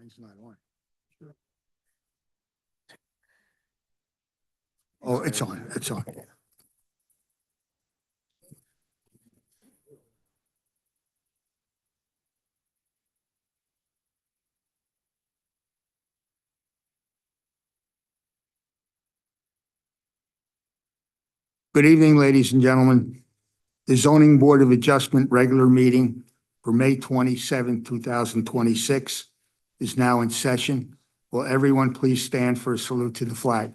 Mine's not on. Oh, it's on, it's on. Good evening, ladies and gentlemen. The Zoning Board of Adjustment regular meeting for May 27, 2026 is now in session. Will everyone please stand for a salute to the flag?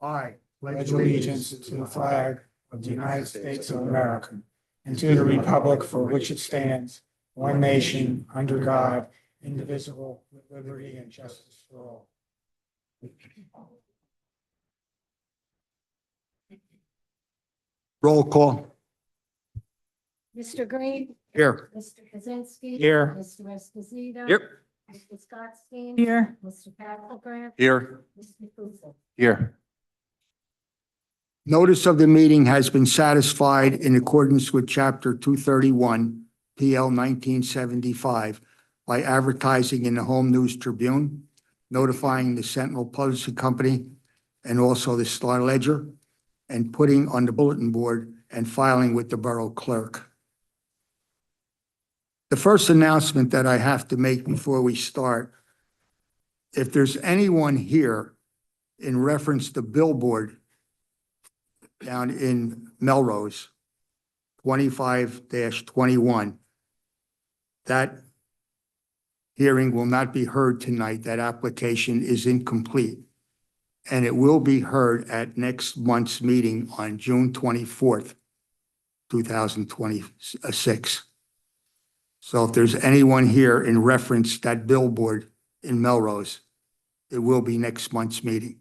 I Pledge allegiance to the flag of the United States of America and to the republic for which it stands, one nation, under God, indivisible, with liberty and justice for all. roll call. Mr. Green? Here. Mr. Kaczynski? Here. Mr. Esposito? Here. Mr. Scottstein? Here. Mr. Papelgren? Here. Mr. Pusa? Here. Notice of the meeting has been satisfied in accordance with Chapter 231, PL 1975, by advertising in the Home News Tribune, notifying the Sentinel Publishing Company and also the Star Ledger, and putting on the bulletin board and filing with the Borough Clerk. The first announcement that I have to make before we start, if there's anyone here in reference to billboard down in Melrose, 25-21, that hearing will not be heard tonight. That application is incomplete. And it will be heard at next month's meeting on June 24th, 2026. So if there's anyone here in reference to that billboard in Melrose, it will be next month's meeting.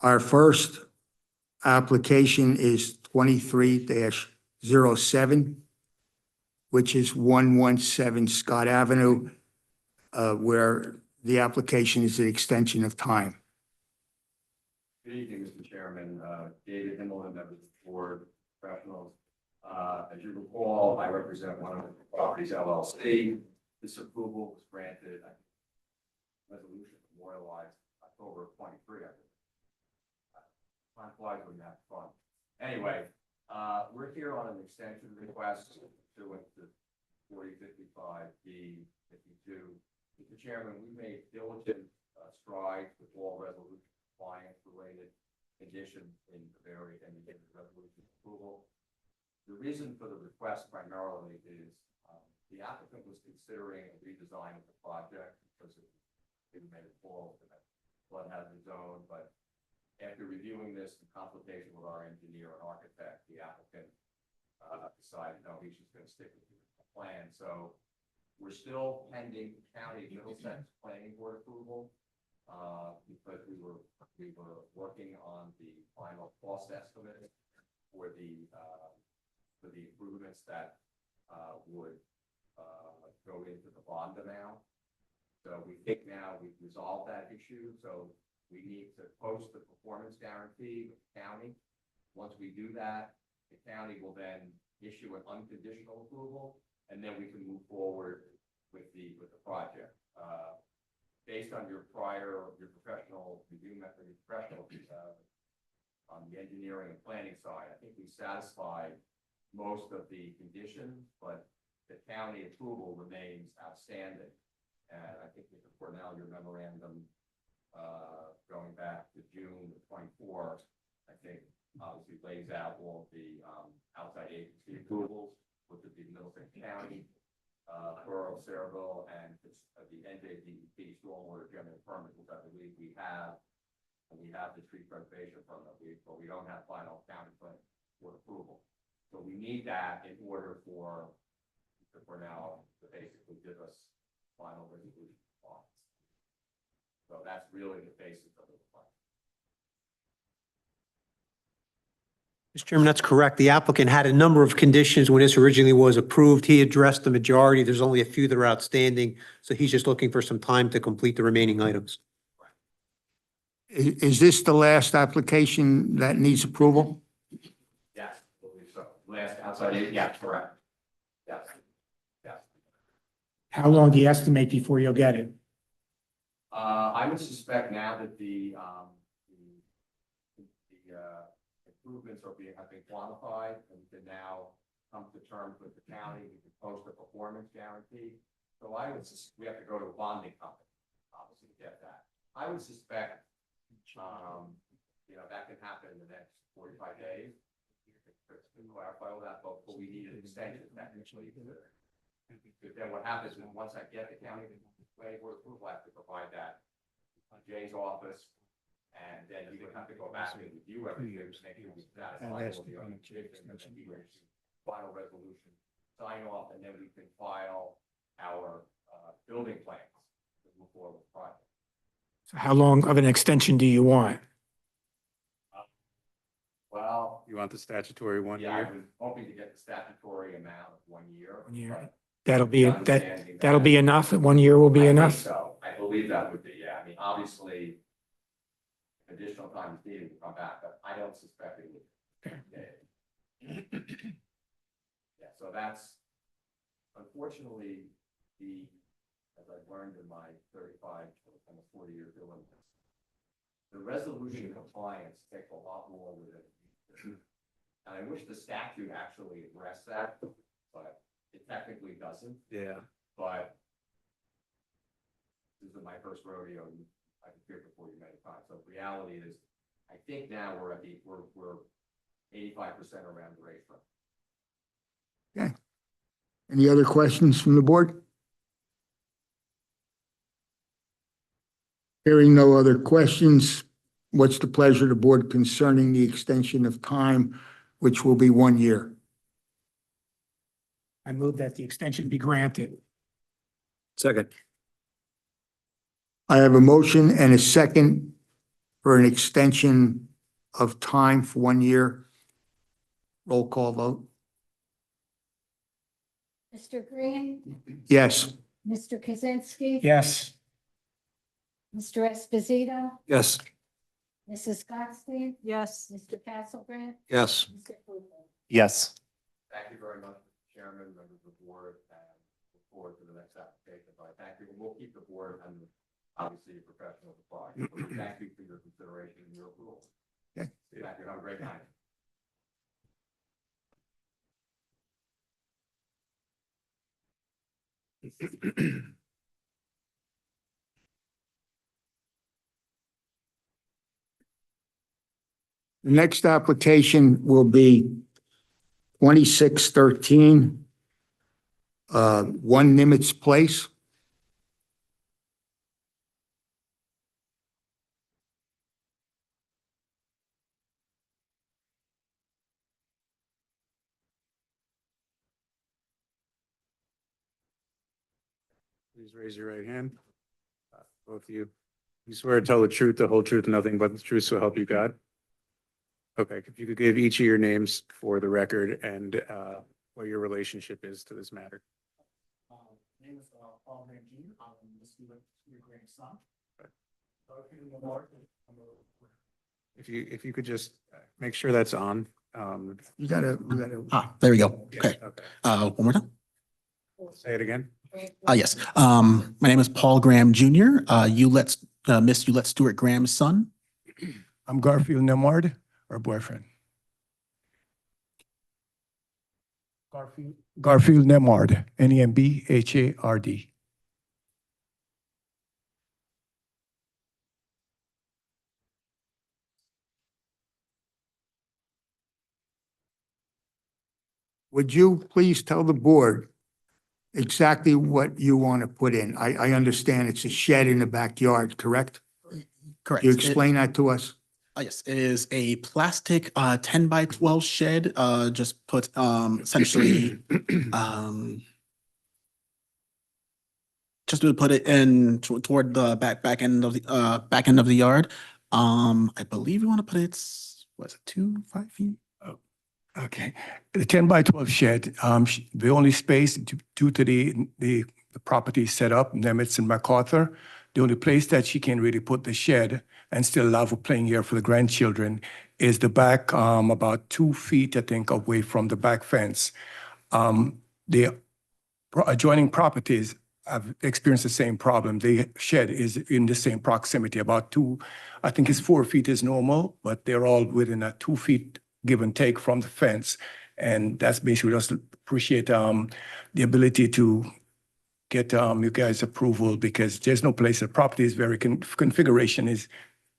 Our first application is 23-07, which is 117 Scott Avenue, where the application is an extension of time. Good evening, Mr. Chairman. David Himmelman, members of the board, professionals. As you recall, I represent One of the Properties LLC. This approval was granted, resolution memorialized October 23. I think. Time flies when you have fun. Anyway, we're here on an extension request pursuant to 4055B 52. Mr. Chairman, we made diligent strides with all resolution compliance related conditions in the various resolution approval. The reason for the request primarily is the applicant was considering a redesign of the project because it made it fall to that flood hazard zone, but after reviewing this in consultation with our engineer and architect, the applicant decided, no, he's just going to stick with the plan. So we're still pending county Middlesex planning board approval because we were working on the final cost estimate for the improvements that would go into the bond amount. So we think now we've resolved that issue. So we need to post the performance guarantee with the county. Once we do that, the county will then issue an unconditional approval, and then we can move forward with the project. Based on your professional review method, on the engineering and planning side, I think we satisfied most of the conditions, but the county approval remains outstanding. And I think, Mr. Cornell, your memorandum going back to June 24, I think obviously lays out all the outside agency approvals, which would be Middlesex County, Borough of Saraville, and the NJDEP stormwater general permit, which I believe we have, and we have the tree preservation permit, but we don't have final county plan for approval. So we need that in order for Mr. Cornell to basically give us final resolution. So that's really the basis of the plan. Mr. Chairman, that's correct. The applicant had a number of conditions when this originally was approved. He addressed the majority. There's only a few that are outstanding. So he's just looking for some time to complete the remaining items. Is this the last application that needs approval? Yes, I believe so. Last outside, yeah, correct. Yes, yes. How long do you estimate before you'll get it? I would suspect now that the improvements have been quantified, and we can now come to terms with the county, we can post a performance guarantee. So we have to go to a bonding company, obviously, to get that. I would suspect, that can happen in the next 45 days. To clarify all that, but we need an extension technically. But then what happens is once I get the county planning board approval, I have to provide that to Jay's office. And then he would have to go back and review everything, to make sure we satisfy all the other conditions, and then he would final resolution, sign off, and then we can file our building plans to move forward with the project. So how long of an extension do you want? Well, You want the statutory 1 yeah, I year? was hoping to get the statutory amount of 1 year. 1 year. but That'll be, understanding that'll that- be enough? 1 year will I be think enough? So, I believe that would be, yeah, I mean, obviously, additional time is needed to come back, but I don't suspect it would. Okay. Yeah, so that's, unfortunately, as I've learned in my 35, almost 40-year doing this, the resolution compliance takes a lot more with it. And I wish the statute actually addressed that, but it technically doesn't. Yeah. But this is my first rodeo, and I've appeared before you many times. So the reality is, I think now we're 85% around the racetrack. Any other questions from the board? Hearing no other questions, what's the pleasure of the board concerning the extension of time, which will be 1 year? I move that the extension be granted. Second. I have a motion and a second for an extension of time for 1 year. Roll call vote. Mr. Green, Yes. Mr. Kaczynski. Yes. Mr. Esposito, Yes. Mrs. Gottstein, Yes. Mr. Castlebrand, Yes. Mr. Cooper. Yes. Thank you very much, Chairman, members of the board, and look forward to the next application. But thank you, and we'll keep the board and obviously your professional supply. Thank you for your consideration and your approval. Okay. Thank you. Have a great night. The next application will be 2613, 1 Nimitz Place. Please raise your right hand. Both of you. You swear to tell the truth, the whole truth, and nothing but the truth, so help you God? Okay, if you could give each of your names for the record and what your relationship is to this matter. Name is Paul Graham Jr. I'm your grandson. If you could just make sure that's on. You gotta, There we go. Okay. Okay. One more time. Say it again. Yes. My name is Paul Graham Jr. Miss Eulette Stewart Graham's son. I'm Garfield Nemard, her boyfriend. Garfield Nemard, Nembhard. would you please tell the board exactly what you want to put in? I understand it's a shed in the backyard, correct? Correct. You explain that to us? Yes, it is a plastic 10 by 12 shed, just put essentially just to put it in toward the back end of the yard. I believe we want to put it, what's it, 5 feet? Okay, the 10 by 12 shed, the only space due to the property set up, Nemitz and MacArthur, the only place that she can really put the shed and still allow for playing here for the grandchildren is the back, about 2 feet, I think, away from the back fence. The adjoining properties have experienced the same problem. The shed is in the same proximity, about two, I think it's 4 feet is normal, but they're all within a 2 feet give and take from the fence. And that's basically just appreciate the ability to get you guys approval because there's no place. The property is very configuration is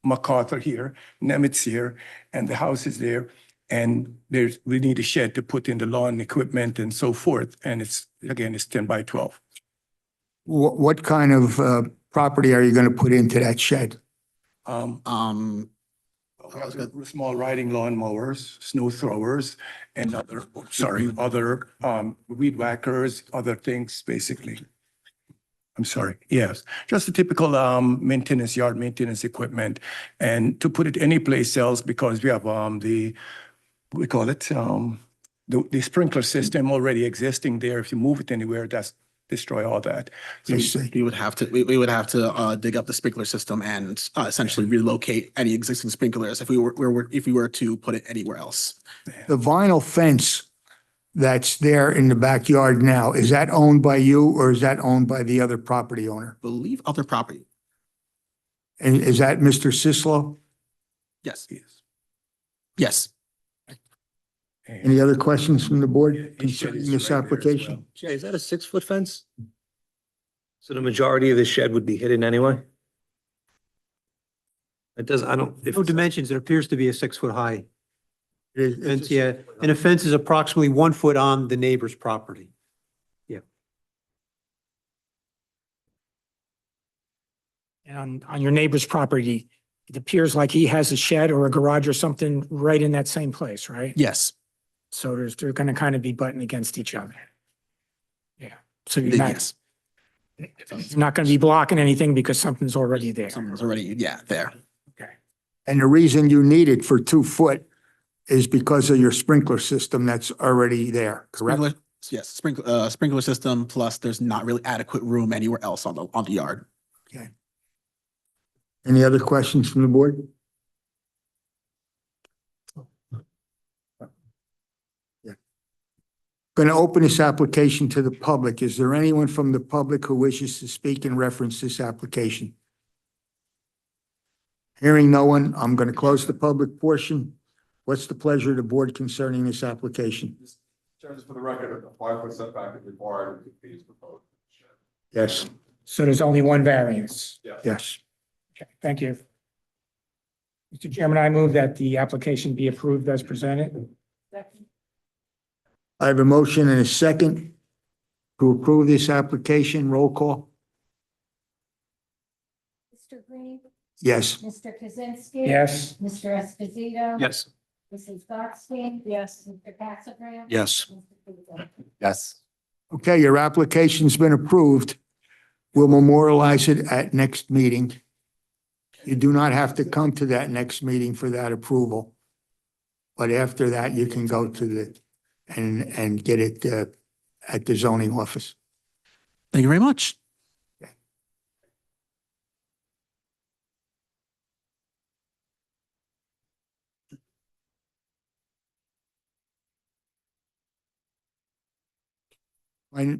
MacArthur here, Nemitz here, and the house is there. And we need a shed to put in the lawn equipment and so forth. And it's 10 by 12. What kind of property are you going to put into that shed? Small riding lawn mowers, snow throwers, and other weed whackers, other things, basically. I'm sorry, yes, just the typical maintenance, yard maintenance equipment. And to put it anyplace else, because we have we call it, the sprinkler system already existing there. If you move it anywhere, that's destroy all that. So I see. We would have to, we would have to dig up the sprinkler system and essentially relocate any existing sprinklers if we were to put it anywhere else. The vinyl fence that's there in the backyard now, is that owned by you or is that owned by the other property owner? Believe other property. And is that Mr. Sislo? Yes. Yes. Any other questions from the board He shed concerning is this right there as application? Jay, is that a 6-foot fence? So the majority of the shed would be hidden anyway? It does, I don't. No dimensions, it appears to be a 6-foot high It is- fence, yeah. And the fence is approximately 1 foot on the neighbor's property. And on your neighbor's property, it appears like he has a shed or a garage or something right in that same place, right? Yes. So they're going to kind of be butting against each other. Yeah. So you're Yes. not going to be blocking anything because something's already there. Someone's already, yeah, there. Okay. And the reason you need it for 2 foot is because of your sprinkler system that's already there, correct? Sprinkler, yes, sprinkler system, plus there's not really adequate room anywhere else on the yard. Any other questions from the board? Going to open this application to the public. Is there anyone from the public who wishes to speak in reference to this application? Hearing no one, I'm going to close the public portion. What's the pleasure of the board concerning this application? Just for the record, a 5-foot setback is required with the fees proposed. Yes, So there's only one variance. yes. Okay, thank you. Mr. Chairman, I move that the application be approved as presented. I have a motion and a second to approve this application. Roll call? Mr. Green, Yes. Mr. Kaczynski. Yes. Mr. Esposito. Yes. Mrs. Gottstein. Yes. Mr. Castlebrand. Yes. Mr. Puzo. Yes. Okay, your application's been approved. We'll memorialize it at next meeting. You do not have to come to that next meeting for that approval. But after that, you can go to the, and get it at the zoning office. Thank you very much.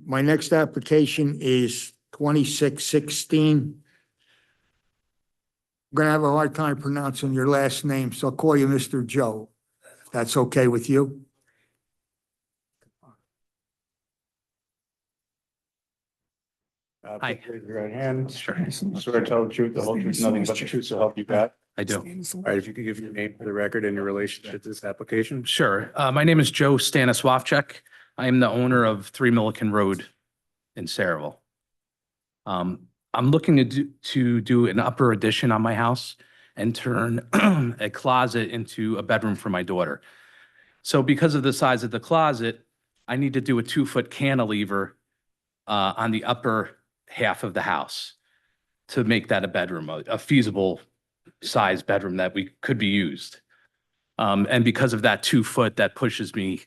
My next application is 2616. I'm gonna have a hard time pronouncing your last name, so I'll call you Mr. Joe. If that's okay with you? Please raise your right hand. Sure. Swear to tell the truth, the whole truth, nothing but the truth, so help you God. I do. All right, if you could give your name for the record and your relationship to this application. Sure. My name is Joe Stanisławczyk. I am the owner of 3 Milliken Road in Saraville. I'm looking to do an upper addition on my house and turn a closet into a bedroom for my daughter. So because of the size of the closet, I need to do a 2-foot cantilever on the upper half of the house to make that a bedroom, a feasible size bedroom that we could be used. And because of that 2 foot, that pushes me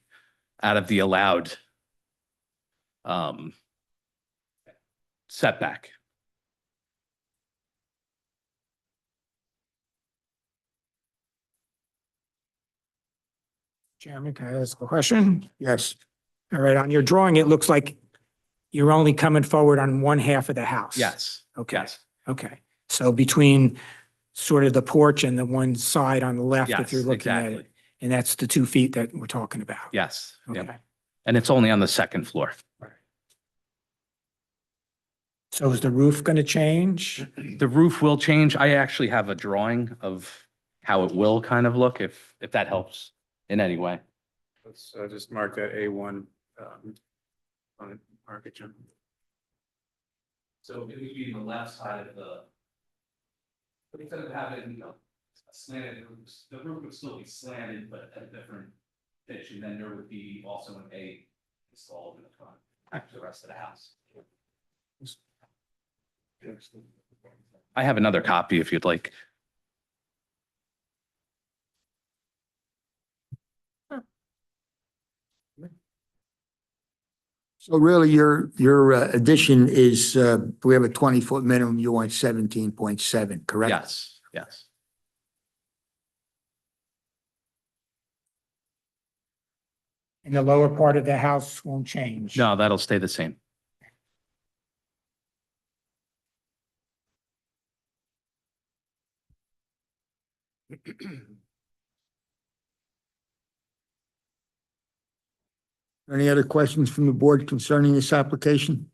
out of the allowed setback. Chairman, can I ask a question? Yes. All right, on your drawing, it looks like you're only coming forward on one half of the house? Yes, Okay, yes, okay. So between sort of the porch and the one side on the left, if yes, you're looking at exactly. it. And that's the 2 feet that we're talking about? Yes, Okay. yep. And it's only on the second floor. So is the roof going to change? The roof will change. I actually have a drawing of how it will kind of look, if that helps in any way. Let's just mark that A1 on it, mark it, Jim. So it would be the left side of the. But instead of having, you know, a slanted roof, the roof would still be slanted, but at a different pitch, and then there would be also an A installed in the front, to the rest of the house. I have another copy if you'd like. So really, your addition is, we have a 20-foot minimum, you want 17.7, correct? Yes, yes. And the lower part of the house won't change? No, that'll stay the same. Any other questions from the board concerning this application?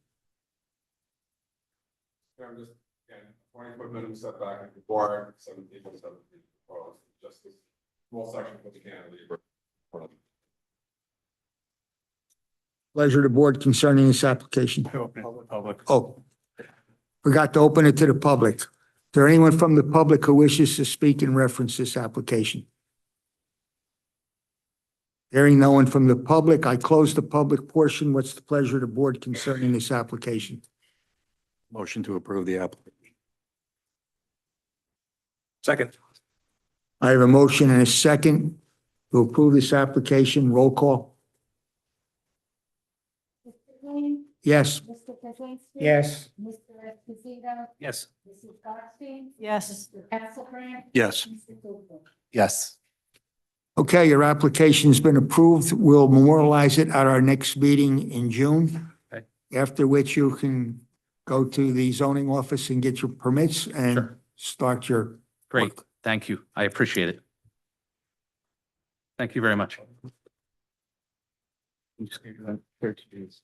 I'm just, again, 20-foot minimum setback is required, 17 foot proposed, just this small section with the cantilever. Pleasure of the board concerning this application. Public. Oh, forgot to open it to the public. Is there anyone from the public who wishes to speak in reference to this application? Hearing no one from the public, I close the public portion. What's the pleasure of the board concerning this application? Motion to approve the application. Second. I have a motion and a second to approve this application. Roll call. Mr. Green? Yes. Mr. Kaczynski? Yes. Mr. Esposito? Yes. Mrs. Gottstein? Yes. Mr. Castlebrand? Yes. Mr. Cooper? Yes. Okay, your application's been approved. We'll memorialize it at our next meeting in June. Okay. After which you can go to the zoning office and get your permits and Sure. start your. Great, thank you. I appreciate it. Thank you very much. You just gave that 30 days.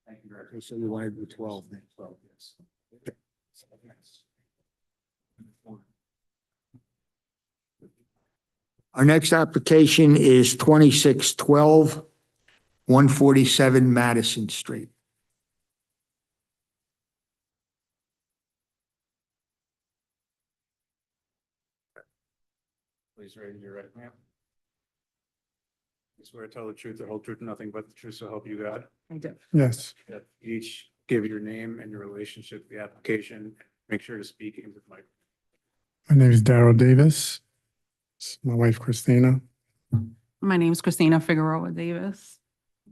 Thank you very much. So you want to do 12 then? 12, yes. Our next application is 2612, 147 Madison Street. Please raise your right hand. You swear to tell the truth, the whole truth, and nothing but the truth, so help you God. Yes. That each give your name and your relationship to the application. Make sure to speak into the mic. My name is Daryl Davis. It's my wife Christina. My name is Christina Figueroa Davis.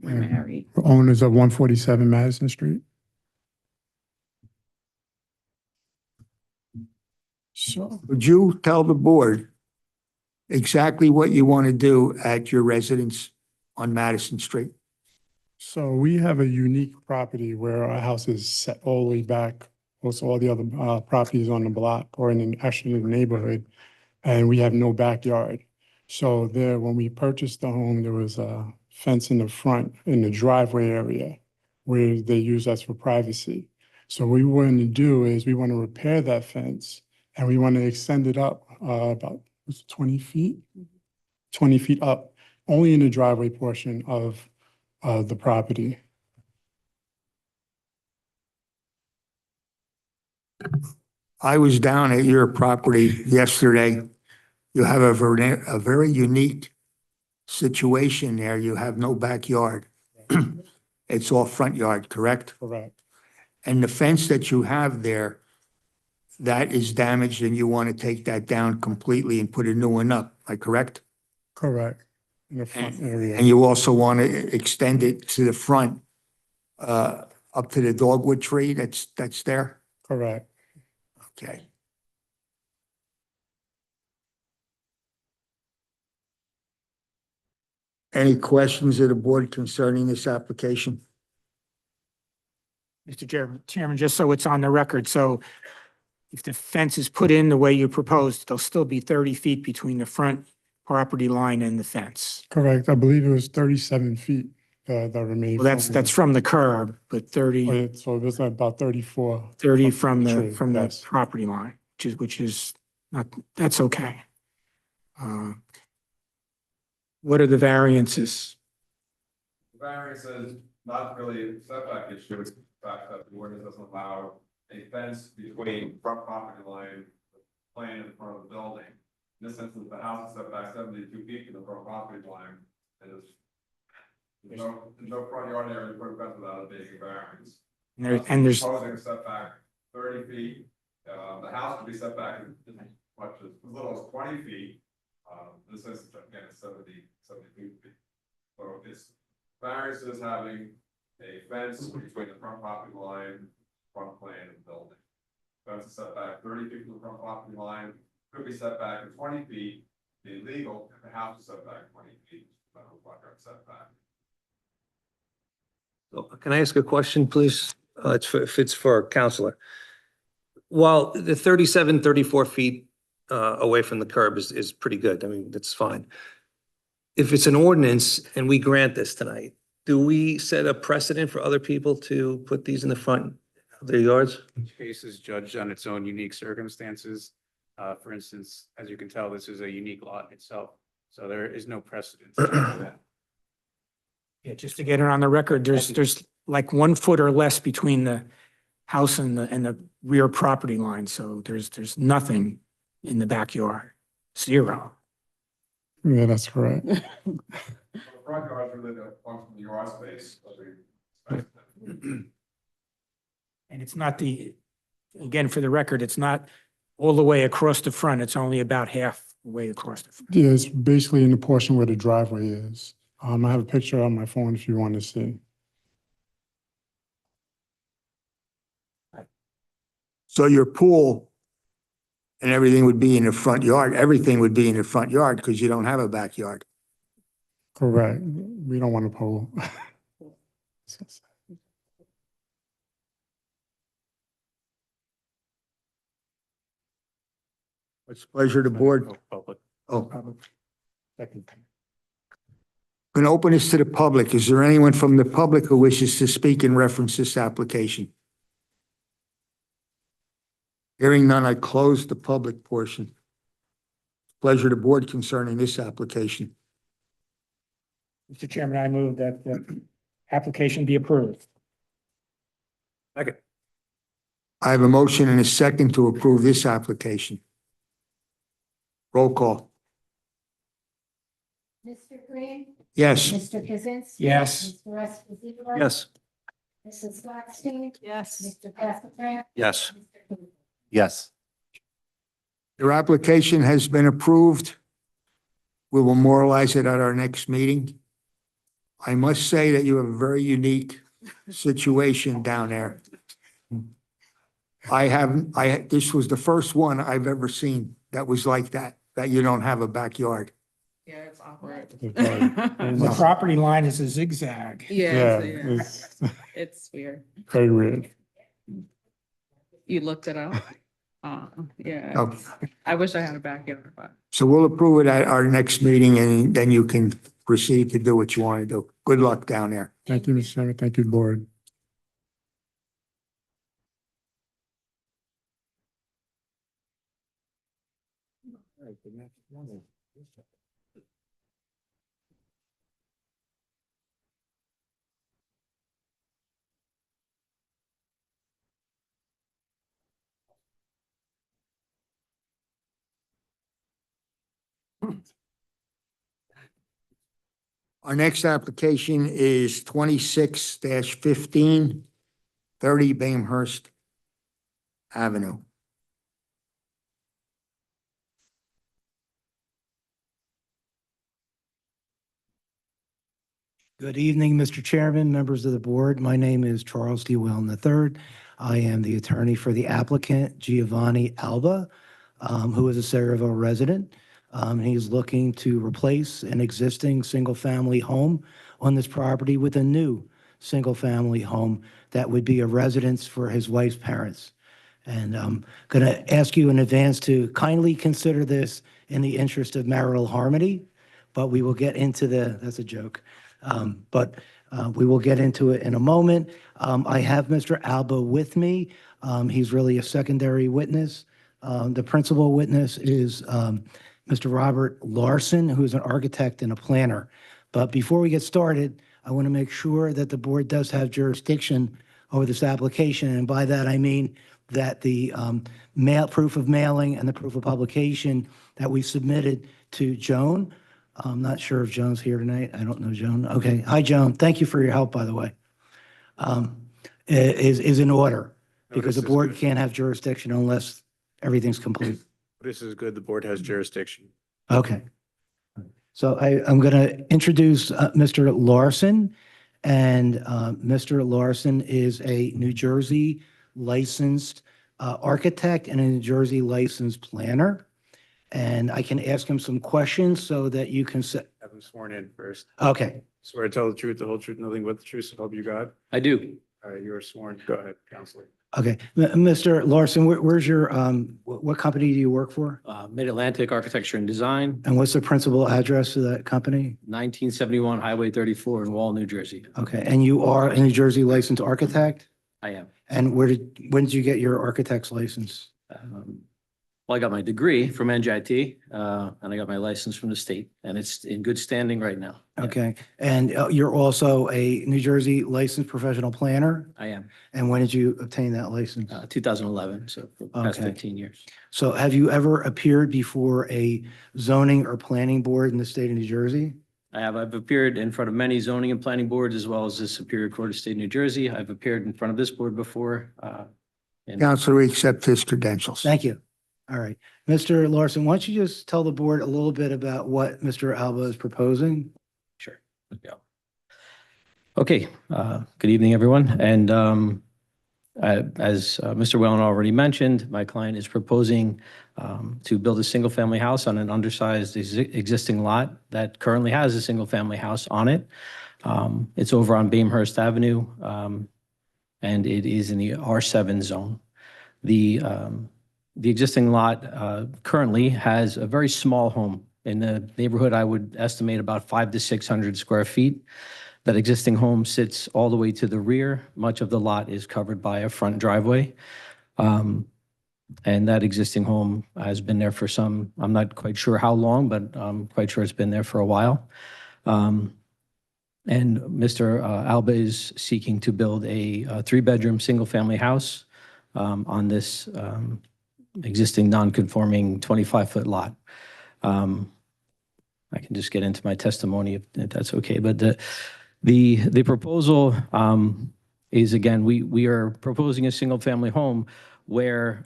We're Mhm. married. We're owners of 147 Madison Street. So, Would you tell the board exactly what you want to do at your residence on Madison Street? so we have a unique property where our house is set all the way back. Also, all the other properties on the block or actually in the neighborhood, and we have no backyard. So there, when we purchased the home, there was a fence in the front, in the driveway area, where they use us for privacy. So what we want to do is we want to repair that fence, and we want to extend it up about 20 feet? 20 feet up, only in the driveway portion of the property. I was down at your property yesterday. You have a very unique situation there. You have no backyard. It's all front yard, correct? Correct. And the fence that you have there, that is damaged and you want to take that down completely and put a new one up, am I correct? Correct. In the front area. And you also want to extend it to the front, up to the dogwood tree that's there? Correct. Okay. Any questions of the board concerning this application? Mr. Chairman, just so it's on the record, so if the fence is put in the way you proposed, there'll still be 30 feet between the front property line and the fence. Correct. I believe it was 37 feet that remained. Well, that's from the curb, but 30 So it was about 34. 30 from the, True, from the yes. property line, which is not, that's okay. What are the variances? The variance is not really a setback issue, it's the fact that the ordinance doesn't allow a fence between front property line, plane in front of the building. In this instance, the house is set back 72 feet from the front property line, and there's no front yard area to put a fence without it being a variance. And there's, Proposing a setback 30 feet, the house could be set back as much as little as 20 feet. This is, again, it's 72 feet. So it's variances having a fence between the front property line, front plane and building. Fence is set back 30 feet from the front property line, could be set back in 20 feet, be legal if the house is set back 20 feet, front yard setback. So can I ask a question, please? If it's for a counselor. While the 37, 34 feet away from the curb is pretty good, I mean, that's fine. If it's an ordinance and we grant this tonight, do we set a precedent for other people to put these in the front of their yards? Each case is judged on its own unique circumstances. For instance, as you can tell, this is a unique lot itself, so there is no precedent for that. yeah, just to get it on the record, there's like 1 foot or less between the house and the rear property line, so there's nothing in the backyard, 0. Yeah, that's correct. The front yard is really the function of the yard space. And it's not again, for the record, it's not all the way across the front, it's only about half the way across the front. Yeah, it's basically in the portion where the driveway is. I have a picture on my phone if you want to see. So your pool and everything would be in the front yard, everything would be in the front yard because you don't have a backyard. Correct. We don't want to pull. What's the pleasure of the board? Public. Oh. Going to open this to the public. Is there anyone from the public who wishes to speak in reference to this application? Hearing none, I close the public portion. Pleasure of the board concerning this application. Mr. Chairman, I move that the application be approved. Second. I have a motion and a second to approve this application. Roll call. Mr. Green? Yes. Mr. Kaczynski? Yes. Mr. Esposito? Yes. Mrs. Blackstein? Yes. Mr. Castlebrand? Yes. Mr. Cooper? Yes. Your application has been approved. We will memorialize it at our next meeting. I must say that you have a very unique situation down there. This was the first one I've ever seen that was like that you don't have a backyard. Yeah, it's awkward. The property line is a zigzag. Yeah, Yeah, it's weird. very weird. You looked it up? Yeah, Oh, I wish I had a backyard, but. so we'll approve it at our next meeting and then you can proceed to do what you want to do. Good luck down there. Thank you, Mr. Chairman. Thank you, board. Our next application is 26-15, 30 Bamehurst Avenue. Good evening, Mr. Chairman, members of the board. My name is Charles D. Whalen III. I am the attorney for the applicant Giovanni Alba, who is a Saraville resident. He's looking to replace an existing single-family home on this property with a new single-family home that would be a residence for his wife's parents. And I'm going to ask you in advance to kindly consider this in the interest of marital harmony, but we will get into that's a joke. We will get into it in a moment. I have Mr. Alba with me. He's really a secondary witness. The principal witness is Mr. Robert Larson, who is an architect and a planner. But before we get started, I want to make sure that the board does have jurisdiction over this application. And by that, I mean that the proof of mailing and the proof of publication that we submitted to Joan. I'm not sure if Joan's here tonight. I don't know Joan. Okay. Hi, Joan. Thank you for your help, by the way. Is in order because the board can't have jurisdiction unless everything's complete. This is good. The board has jurisdiction. Okay. So I'm going to introduce Mr. Larson. And Mr. Larson is a New Jersey licensed architect and a New Jersey licensed planner. And I can ask him some questions so that you can say. Have him sworn in first. Okay. Swear to tell the truth, the whole truth, nothing but the truth, so help you God. I do. All right, you are sworn. Go ahead, Counselor. Okay. Mr. Larson, where's your, what company do you work for? Mid-Atlantic Architecture and Design, And what's the principal address of that company? 1971 Highway 34 in Wall, New Jersey. Okay. And you are a New Jersey licensed architect? I am. And when did you get your architect's license? Well, I got my degree from NJIT, and I got my license from the state, and it's in good standing right now. Okay. And you're also a New Jersey licensed professional planner? I am. And when did you obtain that license? 2011, so for the past Okay. 15 years. So have you ever appeared before a zoning or planning board in the state of New Jersey? I've appeared in front of many zoning and planning boards, as well as the Superior Court of State of New Jersey. I've appeared in front of this board before. Counselor, we accept his credentials. Thank you. All right. Mr. Larson, why don't you just tell the board a little bit about what Mr. Alba is proposing? Sure. Okay, good evening, everyone. And as Mr. Whalen already mentioned, my client is proposing to build a single-family house on an undersized existing lot that currently has a single-family house on it. It's over on Bamehurst Avenue, and it is in the R7 zone. The existing lot currently has a very small home. In the neighborhood, I would estimate about 500 to 600 square feet. That existing home sits all the way to the rear. Much of the lot is covered by a front driveway. And that existing home has been there for I'm not quite sure how long, but I'm quite sure it's been there for a while. And Mr. Alba is seeking to build a 3-bedroom, single-family house on this existing non-conforming 25-foot lot. I can just get into my testimony if that's okay. But the proposal is, again, we are proposing a single-family home where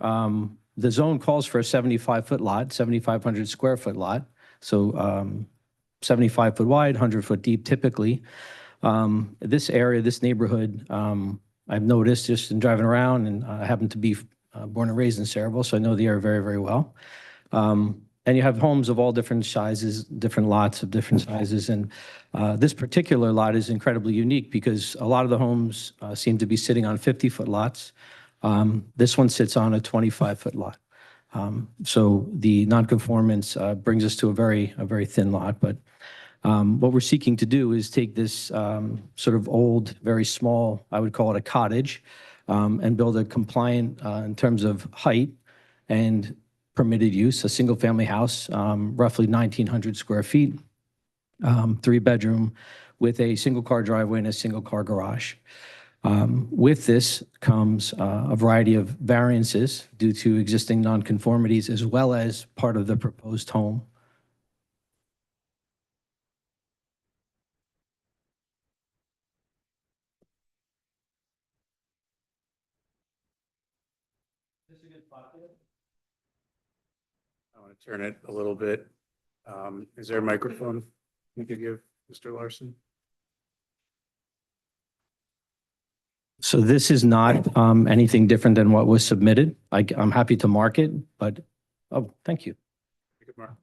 the zone calls for a 75-foot lot, 7,500 square foot lot. So 75 foot wide, 100 foot deep typically. This area, this neighborhood, I've noticed just in driving around, and I happen to be born and raised in Saraville, so I know the area very, very well. And you have homes of all different sizes, different lots of different sizes. And this particular lot is incredibly unique because a lot of the homes seem to be sitting on 50-foot lots. This one sits on a 25-foot lot. So the nonconformance brings us to a very thin lot. But what we're seeking to do is take this sort of old, very small, I would call it a cottage, and build a compliant in terms of height and permitted use, a single-family house, roughly 1,900 square feet, 3-bedroom, with a single-car driveway and a single-car garage. With this comes a variety of variances due to existing nonconformities, as well as part of the proposed home. I want to turn it a little bit. Is there a microphone you could give Mr. Larson? So this is not anything different than what was submitted. I'm happy to mark it, but, oh, thank you.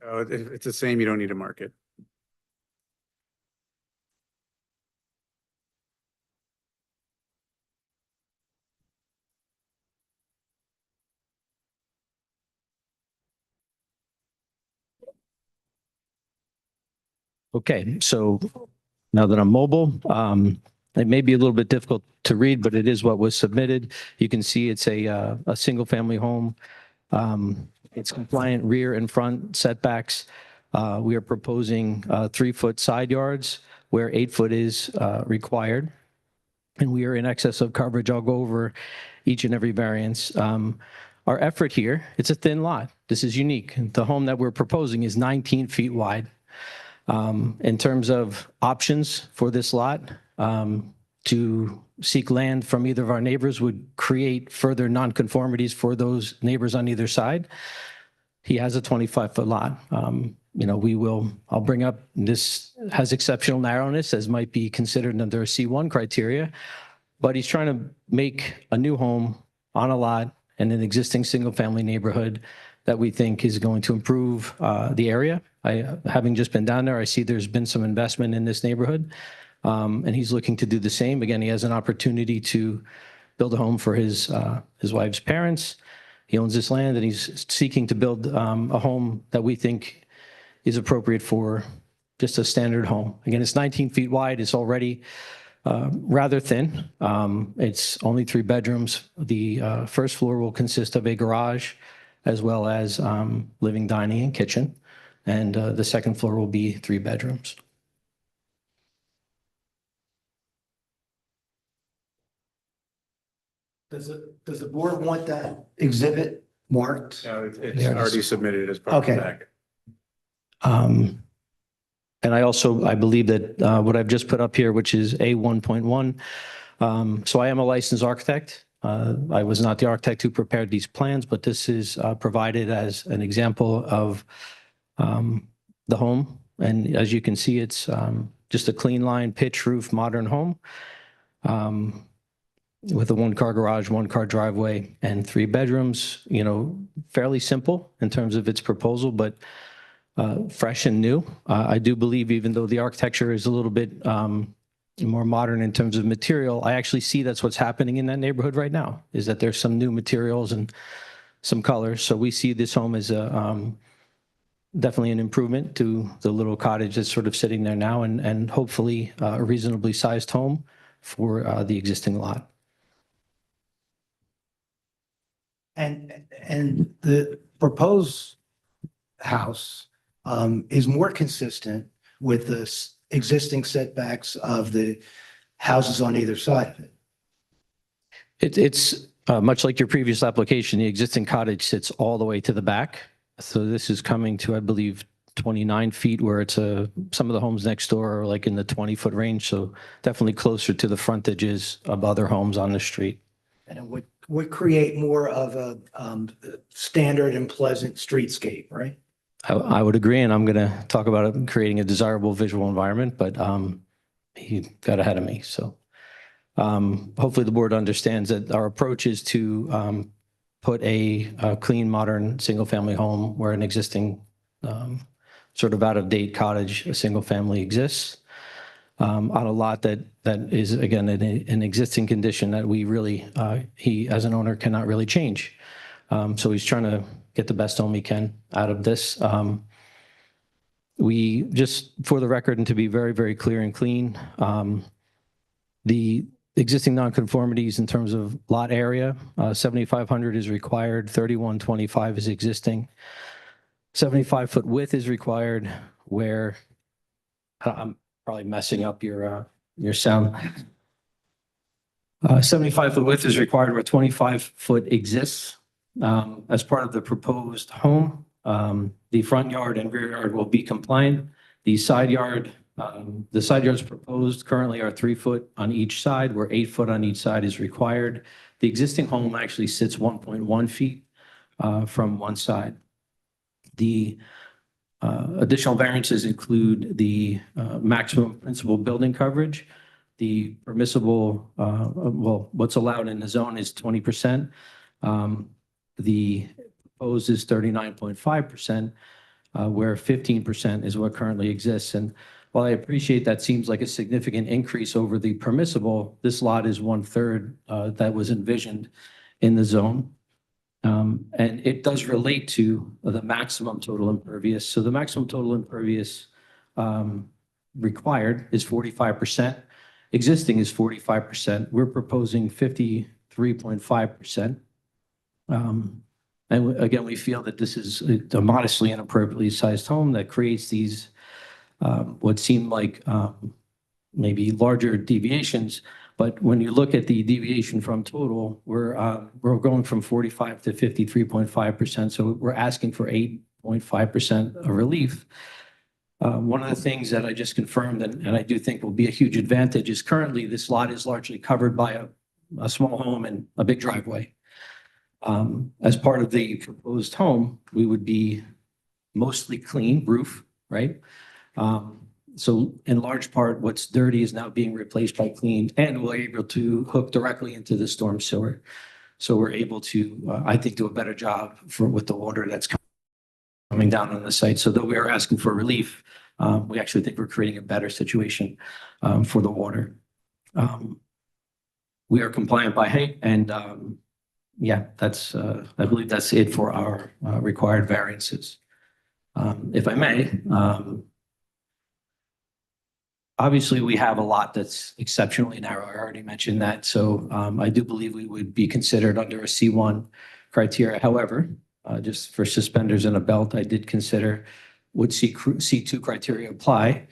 Oh, if it's the same, you don't need to mark it. Okay, so now that I'm mobile, it may be a little bit difficult to read, but it is what was submitted. You can see it's a single family home. It's compliant rear and front setbacks. We are proposing 3-foot side yards where 8-foot is required. And we are in excess of coverage. I'll go over each and every variance. Our effort here, it's a thin lot. This is unique. The home that we're proposing is 19 feet wide. In terms of options for this lot, to seek land from either of our neighbors would create further nonconformities for those neighbors on either side. He has a 25-foot lot. I'll bring up, this has exceptional narrowness as might be considered under a C1 criteria, but he's trying to make a new home on a lot in an existing single-family neighborhood that we think is going to improve the area. Having just been down there, I see there's been some investment in this neighborhood, and he's looking to do the same. Again, he has an opportunity to build a home for his wife's parents. He owns this land, and he's seeking to build a home that we think is appropriate for just a standard home. Again, it's 19 feet wide. It's already rather thin. It's only 3 bedrooms. The first floor will consist of a garage as well as living, dining, and kitchen. And the second floor will be 3 bedrooms. Does the board want that exhibit marked? No, it's There it is. already submitted as part of the Okay. packet. And I believe that what I've just put up here, which is A1.1. So I am a licensed architect. I was not the architect who prepared these plans, but this is provided as an example of the home. And as you can see, it's just a clean line, pitch roof, modern home with a 1-car garage, 1-car driveway, and 3 bedrooms. Fairly simple in terms of its proposal, but fresh and new. I do believe, even though the architecture is a little bit more modern in terms of material, I actually see that's what's happening in that neighborhood right now, is that there's some new materials and some colors. So we see this home as definitely an improvement to the little cottage that's sort of sitting there now, and hopefully a reasonably sized home for the existing lot. And the proposed house is more consistent with the existing setbacks of the houses on either side of it. It's much like your previous application, the existing cottage sits all the way to the back. So this is coming to, I believe, 29 feet, where it's some of the homes next door are like in the 20-foot range. So definitely closer to the frontages of other homes on the street. And it would create more of a standard and pleasant streetscape, right? I would agree, and I'm going to talk about it, creating a desirable visual environment, but he got ahead of me. So hopefully the board understands that our approach is to put a clean, modern, single-family home where an existing sort of out-of-date cottage, a single family exists on a lot that is, again, in an existing condition that we really, he as an owner cannot really change. So he's trying to get the best home he can out of this. We just, for the record, and to be very, very clear and clean, the existing nonconformities in terms of lot area, 7,500 is required, 3,125 is existing. 75-foot width is required, where I'm probably messing up your sound. 75-foot width is required where 25-foot exists as part of the proposed home. The front yard and rear yard will be compliant. The side yards proposed currently are 3-foot on each side, where 8-foot on each side is required. The existing home actually sits 1.1 feet from one side. The additional variances include the maximum principal building coverage, The permissible, well, what's allowed in the zone is 20%. The proposed is 39.5%, where 15% is what currently exists. And while I appreciate that seems like a significant increase over the permissible, this lot is 1/3 that was envisioned in the zone. And it does relate to the maximum total impervious. So the maximum total impervious required is 45%. Existing is 45%. We're proposing 53.5%. And again, we feel that this is a modestly and appropriately sized home that creates these what seem like maybe larger deviations. But when you look at the deviation from total, we're going from 45 to 53.5%. So we're asking for 8.5% of relief. One of the things that I just confirmed, and I do think will be a huge advantage, is currently this lot is largely covered by a small home and a big driveway. As part of the proposed home, we would be mostly clean roof, right? So in large part, what's dirty is now being replaced by clean, and we're able to hook directly into the storm sewer. So we're able to, I think, do a better job with the water that's coming down on the site. So though we are asking for relief, we actually think we're creating a better situation for the water. We are compliant by height, and yeah, that's I believe that's it for our required variances. If I may, obviously we have a lot that's exceptionally narrow. I already mentioned that. So I do believe we would be considered under a C1 criteria. However, just for suspenders and a belt, I did consider would C2 criteria apply,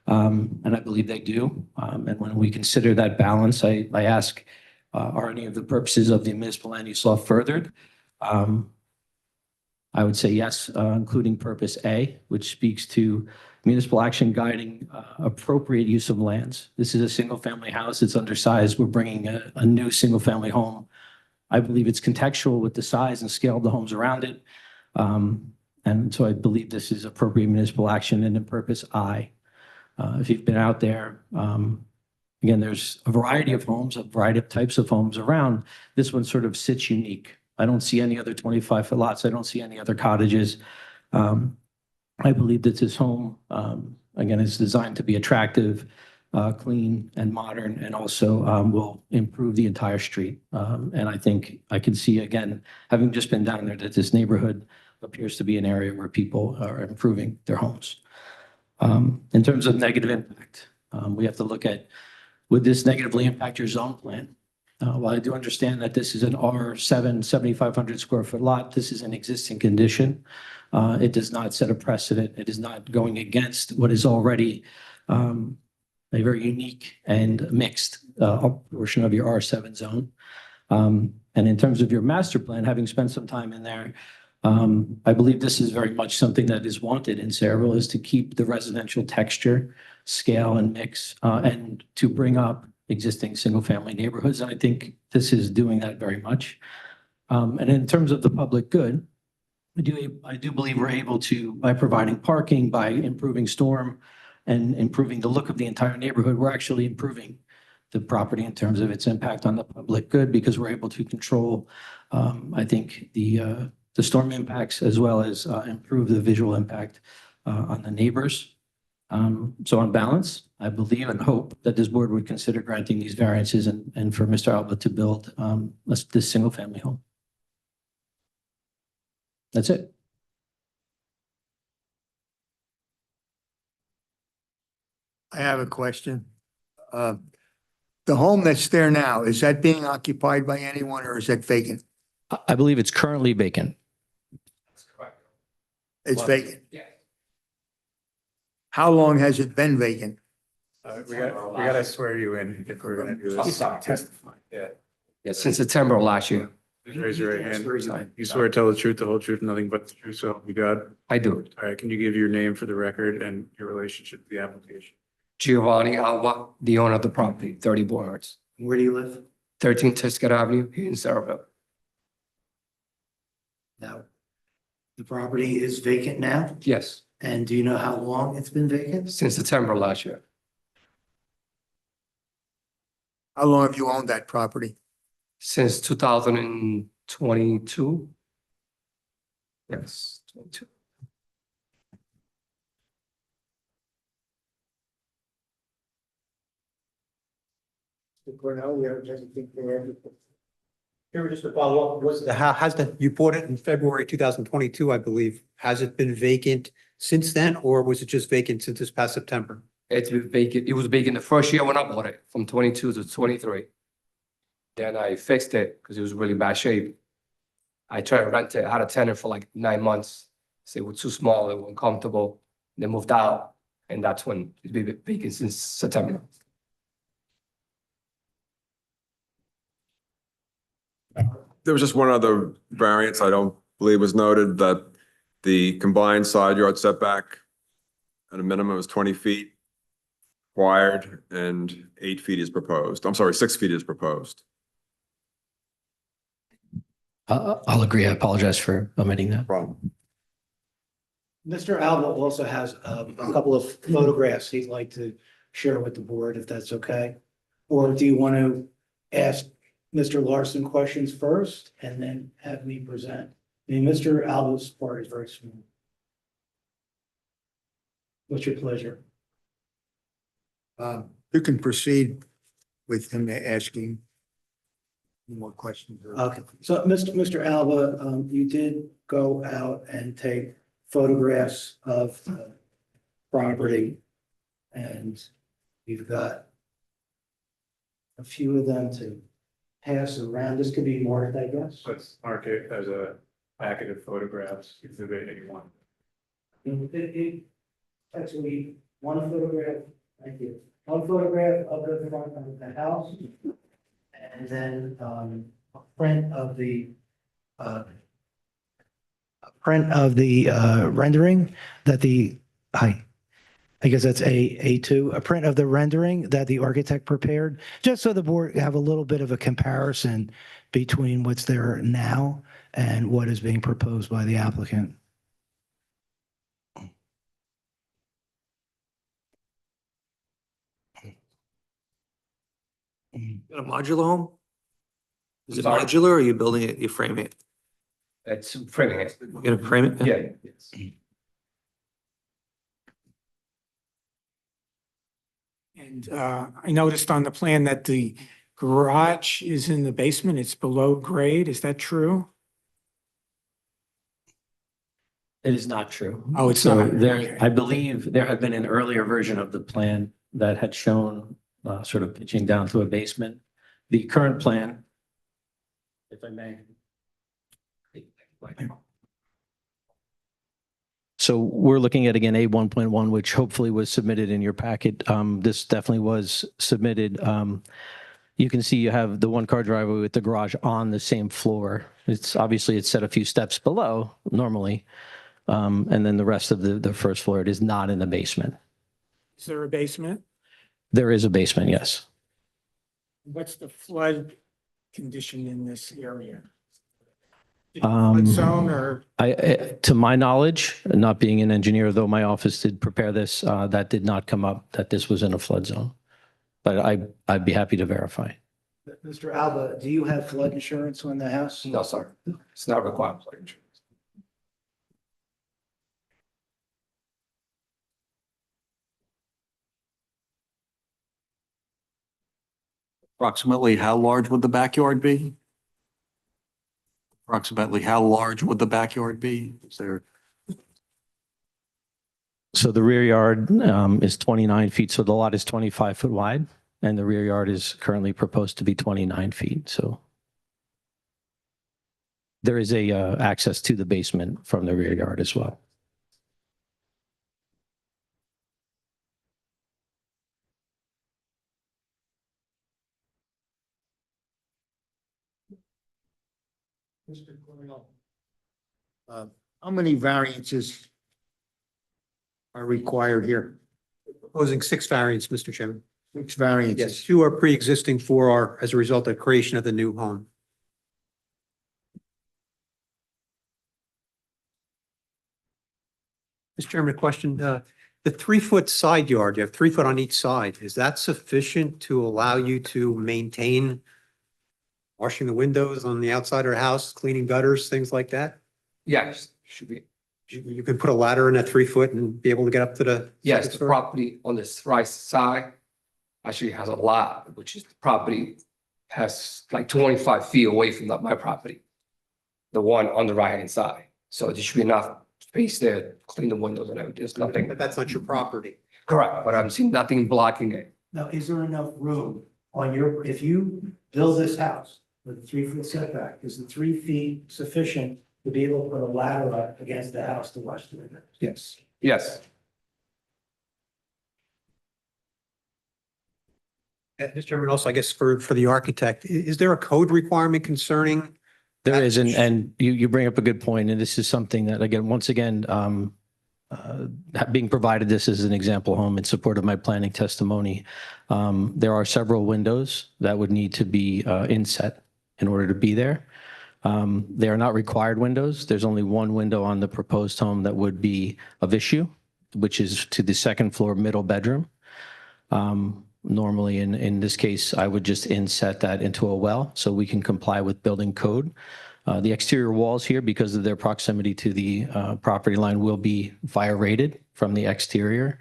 and I believe they do. And when we consider that balance, I ask, are any of the purposes of the municipal land use law furthered? I would say yes, including purpose A, which speaks to municipal action guiding appropriate use of lands. This is a single family house. It's undersized. We're bringing a new single family home. I believe it's contextual with the size and scale of the homes around it. And so I believe this is appropriate municipal action. And in purpose I, if you've been out there, again, there's a variety of homes, a variety of types of homes around. This one sort of sits unique. I don't see any other 25-foot lots. I don't see any other cottages. I believe that this home, again, is designed to be attractive, clean and modern, and also will improve the entire street. And I think I can see, again, having just been down there, that this neighborhood appears to be an area where people are improving their homes. In terms of negative impact, we have to look at, would this negatively impact your zone plan? While I do understand that this is an R7, 7,500 square foot lot, this is an existing condition. It does not set a precedent. It is not going against what is already a very unique and mixed portion of your R7 zone. And in terms of your master plan, having spent some time in there, I believe this is very much something that is wanted in Sayreville, is to keep the residential texture, scale, and mix, and to bring up existing single-family neighborhoods. And I think this is doing that very much. And in terms of the public good, I do believe we're able to, by providing parking, by improving storm, and improving the look of the entire neighborhood, we're actually improving the property in terms of its impact on the public good, because we're able to control, I think, the storm impacts, as well as improve the visual impact on the neighbors. So on balance, I believe and hope that this board would consider granting these variances and for Mr. Alba to build this single family home. That's it. I have a question. The home that's there now, is that being occupied by anyone, or is that vacant? I believe it's currently vacant. It's vacant. How long has it been vacant? We gotta swear you in if we're gonna do this. Testify. Yeah. Yeah, since September of last year. Please raise your right hand. You swear to tell the truth, the whole truth, nothing but the truth, so help you God. I do. All right, can you give your name for the record and your relationship to the application? Giovanni Alba, the owner of the property, 30 Bourne. Where do you live? 13 Tiscott Avenue here in Sayreville. Now, the property is vacant now, Yes, and do you know how long it's been vacant? since September of last year. How long have you owned that property? Since 2022. Yes, 22. Mr. Cornell, you have anything to add? Here, just to follow up, you bought it in February 2022, I believe. Has it been vacant since then, or was it just vacant since this past September? It's been vacant. It was vacant the first year when I bought it, from 22 to 23. Then I fixed it because it was really bad shape. I tried to rent it, I had a tenant for like 9 months. So it was too small, it was uncomfortable. They moved out, and that's when it's been vacant since September. There was just one other variance I don't believe was noted, that the combined side yard setback at a minimum is 20 feet required and 8 feet is proposed. I'm sorry, 6 feet is proposed. I'll agree. I apologize for omitting that. Problem. Mr. Alba also has a couple of photographs he'd like to share with the board, if that's okay. Or do you want to ask Mr. Larson questions first and then have me present? I mean, Mr. Alba's part is very small. What's your pleasure? You can proceed with him asking more questions. Okay, so Mr. Alba, you did go out and take photographs of property, and you've got a few of them to pass around. This could be marked, I guess. Let's mark it as a packet of photographs, exhibit 81. Actually, one photograph, thank you. One photograph of the front of the house, and then a print of the rendering that I guess that's A2, a print of the rendering that the architect prepared, just so the board have a little bit of a comparison between what's there now and what is being proposed by the applicant. Got a modular home? Is it Sorry? modular or are you building it, you framing it? It's framing it. You're gonna frame it? Yeah. Yes. And I noticed on the plan that the garage is in the basement. It's below grade. Is that true? It is not true. Oh, it's So not. there, Okay. I believe there had been an earlier version of the plan that had shown sort of pitching down to a basement. The current plan, if I may. So we're looking at, again, A1.1, which hopefully was submitted in your packet. This definitely was submitted. You can see you have the one-car driveway with the garage on the same floor. It's obviously it's set a few steps below normally. And then the rest of the first floor, it is not in the basement. Is there a basement? There is a basement, yes. What's the flood condition in this area? Um, Flood zone or? To my knowledge, not being an engineer, though my office did prepare this, that did not come up, that this was in a flood zone. But I'd be happy to verify. Mr. Alba, do you have flood insurance on the house? No, sir. It's not required. for insurance. Approximately how large would the backyard be? Approximately how large would the backyard be? Is there? So the rear yard is 29 feet, so the lot is 25 foot wide, and the rear yard is currently proposed to be 29 feet, so. There is a access to the basement from the rear yard as well. Mr. Cornell, how many variances are required here? Proposing 6 variants, Mr. Chairman. 6 variances. Yes, 2 are pre-existing, 4 are as a result of creation of the new home. Mr. Chairman, a question. The 3-foot side yard, you have 3 foot on each side. Is that sufficient to allow you to maintain washing the windows on the outside of the house, cleaning gutters, things like that? Yes, should be. You can put a ladder in at 3 foot and be able to get up to the. Yes, second the story? property on this right side actually has a lot, which is the property has like 25 feet away from my property. The one on the right-hand side. So there should be enough space there to clean the windows and everything. There's nothing. But that's not your property. Correct, but I'm seeing nothing blocking it. Now, is there enough room on your, if you build this house with a 3-foot setback, is the 3 feet sufficient to be able to put a ladder up against the house to wash the windows? Yes. Yes. Mr. Chairman, also, I guess for the architect, is there a code requirement concerning? There is, and you bring up a good point, and this is something that, again, once again, being provided this as an example home in support of my planning testimony, there are several windows that would need to be inset in order to be there. They are not required windows. There's only one window on the proposed home that would be of issue, which is to the second floor middle bedroom. Normally, in this case, I would just inset that into a well so we can comply with building code. The exterior walls here, because of their proximity to the property line, will be fire rated from the exterior.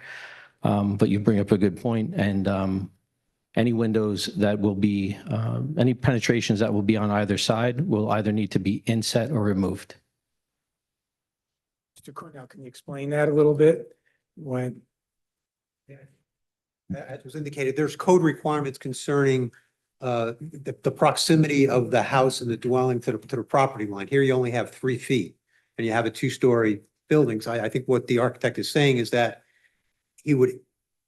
But you bring up a good point, and any windows that will be, any penetrations that will be on either side will either need to be inset or removed. Mr. Cornell, can you explain that a little bit? When, As was indicated, there's code requirements concerning the proximity of the house and the dwelling to the property line. Here you only have 3 feet and you have a 2-story building. So I think what the architect is saying is that he would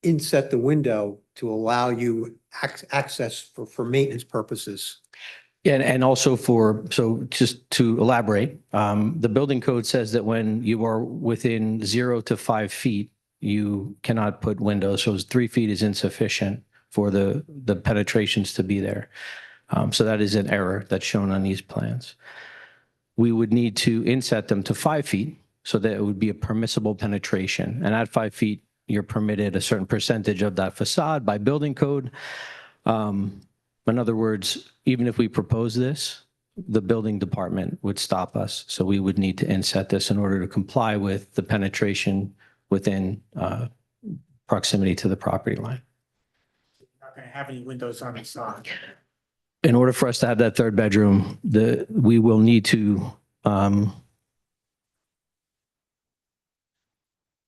inset the window to allow you access for maintenance purposes. Yeah, and also so just to elaborate, the building code says that when you are within 0 to 5 feet, you cannot put windows. So 3 feet is insufficient for the penetrations to be there. So that is an error that's shown on these plans. We would need to inset them to 5 feet so that it would be a permissible penetration. And at 5 feet, you're permitted a certain percentage of that facade by building code. In other words, even if we propose this, the building department would stop us. So we would need to inset this in order to comply with the penetration within proximity to the property line. not going to have any windows on the side. In order for us to have that third bedroom, we will need to,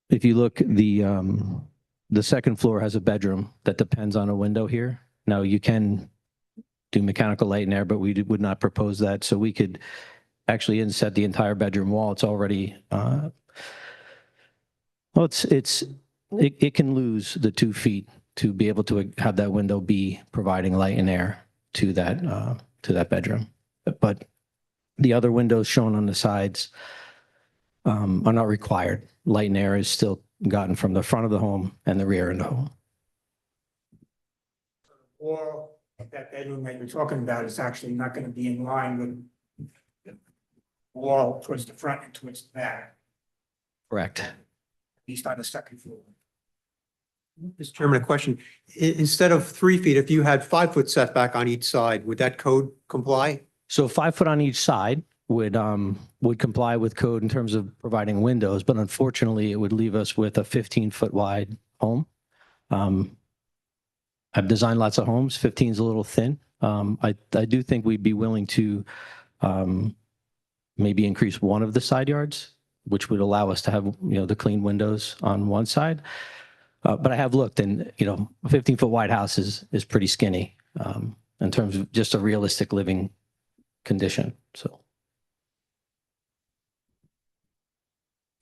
if you look, the second floor has a bedroom that depends on a window here. Now you can do mechanical light and air, but we would not propose that. So we could actually inset the entire bedroom wall. It's already, well, it can lose the 2 feet to be able to have that window be providing light and air to that bedroom. But the other windows shown on the sides are not required. Light and air is still gotten from the front of the home and the rear of the home. Wall of that bedroom that you're talking about is actually not going to be in line with the wall towards the front and towards the back, Correct. at least on the second floor. Mr. Chairman, a question. Instead of 3 feet, if you had 5 foot setback on each side, would that code comply? So 5 foot on each side would comply with code in terms of providing windows, but unfortunately it would leave us with a 15-foot wide home. I've designed lots of homes. 15 is a little thin. I do think we'd be willing to maybe increase one of the side yards, which would allow us to have, the clean windows on one side. But I have looked, and, a 15-foot wide house is pretty skinny in terms of just a realistic living condition. So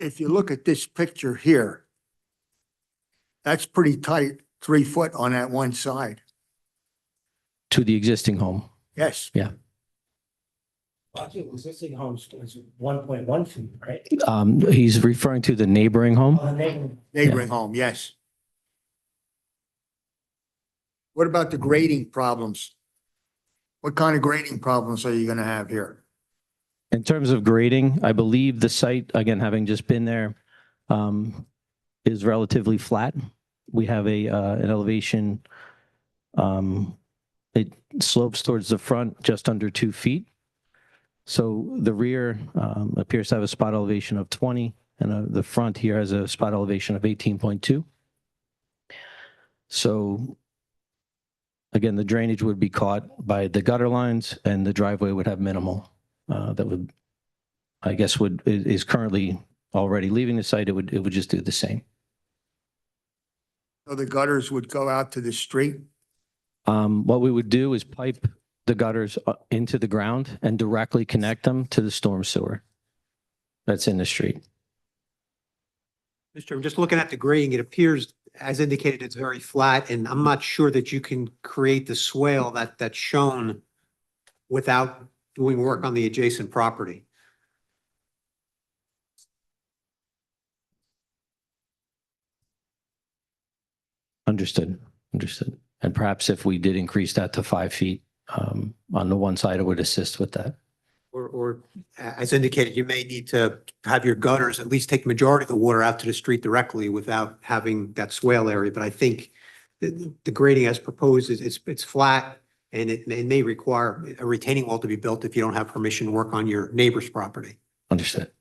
if you look at this picture here, that's pretty tight, 3 foot on that one side. to the existing home. Yes. Yeah. Actually, existing homes is 1.1 feet, right? He's referring to the neighboring home. Neighboring home, yes. What about the grading problems? What kind of grading problems are you gonna have here? In terms of grading, I believe the site, again, having just been there, is relatively flat. We have an elevation, it slopes towards the front just under 2 feet. So the rear appears to have a spot elevation of 20, and the front here has a spot elevation of 18.2. So again, the drainage would be caught by the gutter lines, and the driveway would have minimal. That would, I guess, is currently already leaving the site. It would just do the same. So the gutters would go out to the street? What we would do is pipe the gutters into the ground and directly connect them to the storm sewer that's in the street. Mr. I'm just looking at the grading. It appears, as indicated, it's very flat, and I'm not sure that you can create the swale that's shown without doing work on the adjacent property. Understood. And perhaps if we did increase that to 5 feet on the one side, it would assist with that. Or as indicated, you may need to have your gutters at least take the majority of the water out to the street directly without having that swale area. But I think the grading as proposed is it's flat, and it may require a retaining wall to be built if you don't have permission to work on your neighbor's property. Understood.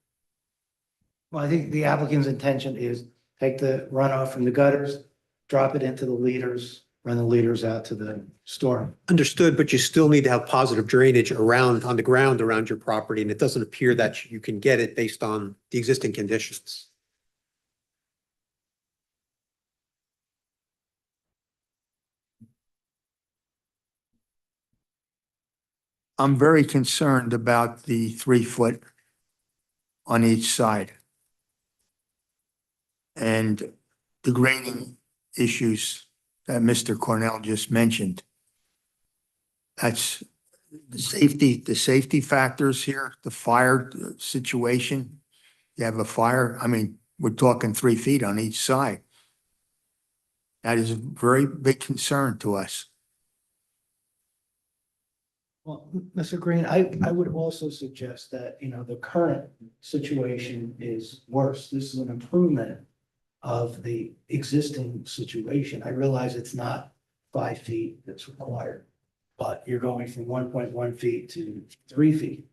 Well, I think the applicant's intention is take the runoff from the gutters, drop it into the leaders, run the leaders out to the storm. Understood, but you still need to have positive drainage on the ground around your property, and it doesn't appear that you can get it based on the existing conditions. I'm very concerned about the 3 foot on each side. And the grading issues that Mr. Cornell just mentioned. That's the safety factors here, the fire situation. You have a fire, I mean, we're talking 3 feet on each side. That is a very big concern to us. Well, Mr. Green, I would also suggest that, the current situation is worse. This is an improvement of the existing situation. I realize it's not 5 feet that's required, but you're going from 1.1 feet to 3 feet.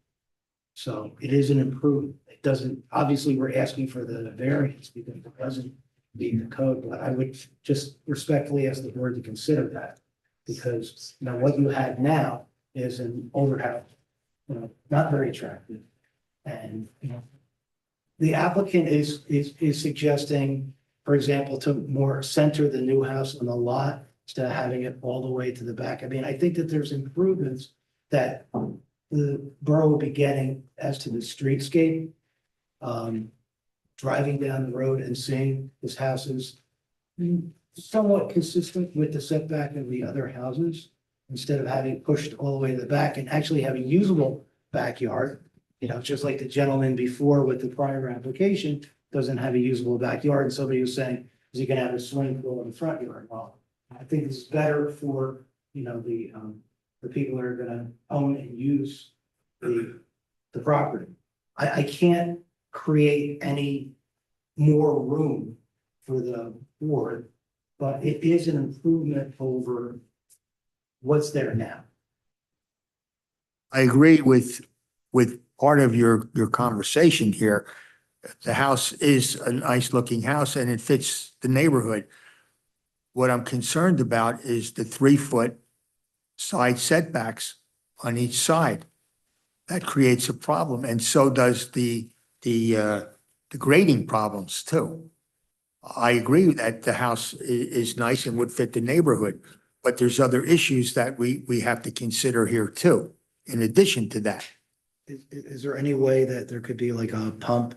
So it is an improvement. It doesn't, obviously, we're asking for the variance because it doesn't meet the code, but I would just respectfully ask the board to consider that. Because, what you have now is an overhouse, not very attractive. And, the applicant is suggesting, for example, to more center the new house on the lot instead of having it all the way to the back. I mean, I think that there's improvements that the borough will be getting as to the streetscape. Driving down the road and seeing this house is somewhat consistent with the setback of the other houses, instead of having pushed all the way to the back and actually having usable backyard. Just like the gentleman before with the prior application doesn't have a usable backyard, and somebody was saying, is he gonna have a swimming pool in the front yard? Well, I think it's better for, the people that are gonna own and use the property. I can't create any more room for the board, but it is an improvement over what's there now. I agree with part of your conversation here. The house is a nice looking house and it fits the neighborhood. What I'm concerned about is the 3 foot side setbacks on each side. That creates a problem, and so does the grading problems too. I agree that the house is nice and would fit the neighborhood, but there's other issues that we have to consider here too, in addition to that. Is there any way that there could be like a pump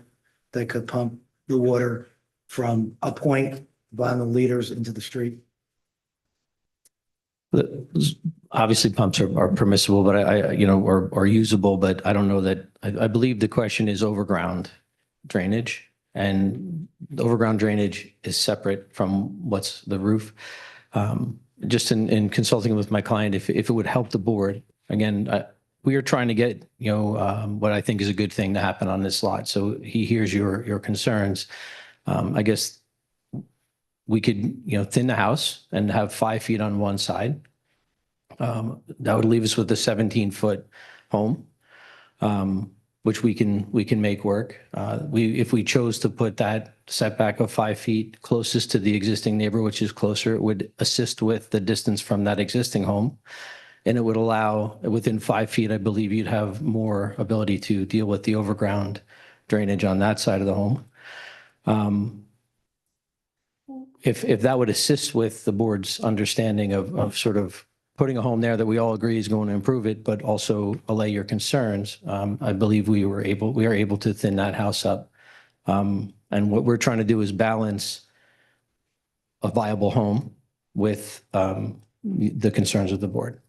that could pump the water from a point behind the leaders into the street? Obviously, pumps are permissible, but are usable, but I don't know that, I believe the question is overground drainage, and the overground drainage is separate from what's the roof. Just in consulting with my client, if it would help the board, again, we are trying to get, what I think is a good thing to happen on this lot. So he hears your concerns. I guess we could, thin the house and have 5 feet on one side. That would leave us with a 17-foot home, which we can make work. If we chose to put that setback of 5 feet closest to the existing neighbor, which is closer, it would assist with the distance from that existing home. And it would allow, within 5 feet, I believe you'd have more ability to deal with the overground drainage on that side of the home. If that would assist with the board's understanding of sort of putting a home there that we all agree is going to improve it, but also allay your concerns, I believe we are able to thin that house up. And what we're trying to do is balance a viable home with the concerns of the board.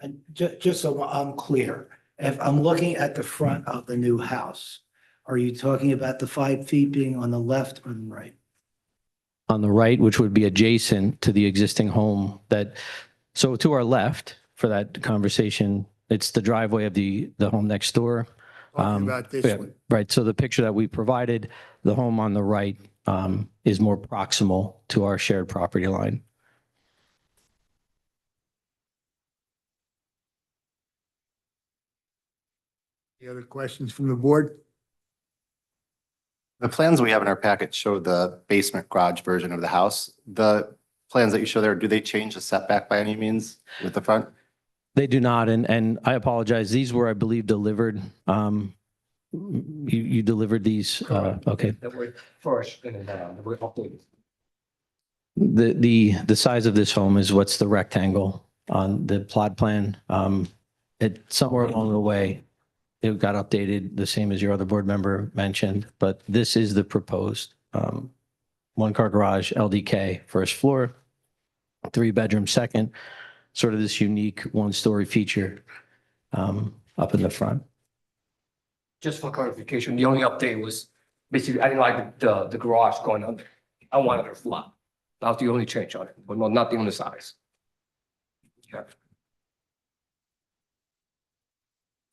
And just so I'm clear, if I'm looking at the front of the new house, are you talking about the 5 feet being on the left or the right? On the right, which would be adjacent to the existing home so to our left for that conversation, it's the driveway of the home next door. Talking about this Yeah, one. right. So the picture that we provided, the home on the right is more proximal to our shared property line. Any other questions from the board? The plans we have in our packet show the basement garage version of the house. The plans that you show there, do they change the setback by any means with the front? They do not, and I apologize. These were, I believe, delivered. You delivered these. Okay. That were first and then that were updated. The size of this home is what's the rectangle on the plot plan. Somewhere along the way, it got updated the same as your other board member mentioned, but this is the proposed 1-car garage, LDK, first floor, 3-bedroom second, sort of this unique 1-story feature up in the front. Just for clarification, the only update was basically, I didn't like the garage going under. I wanted it flat. That was the only change on it, but not the only size. Yeah.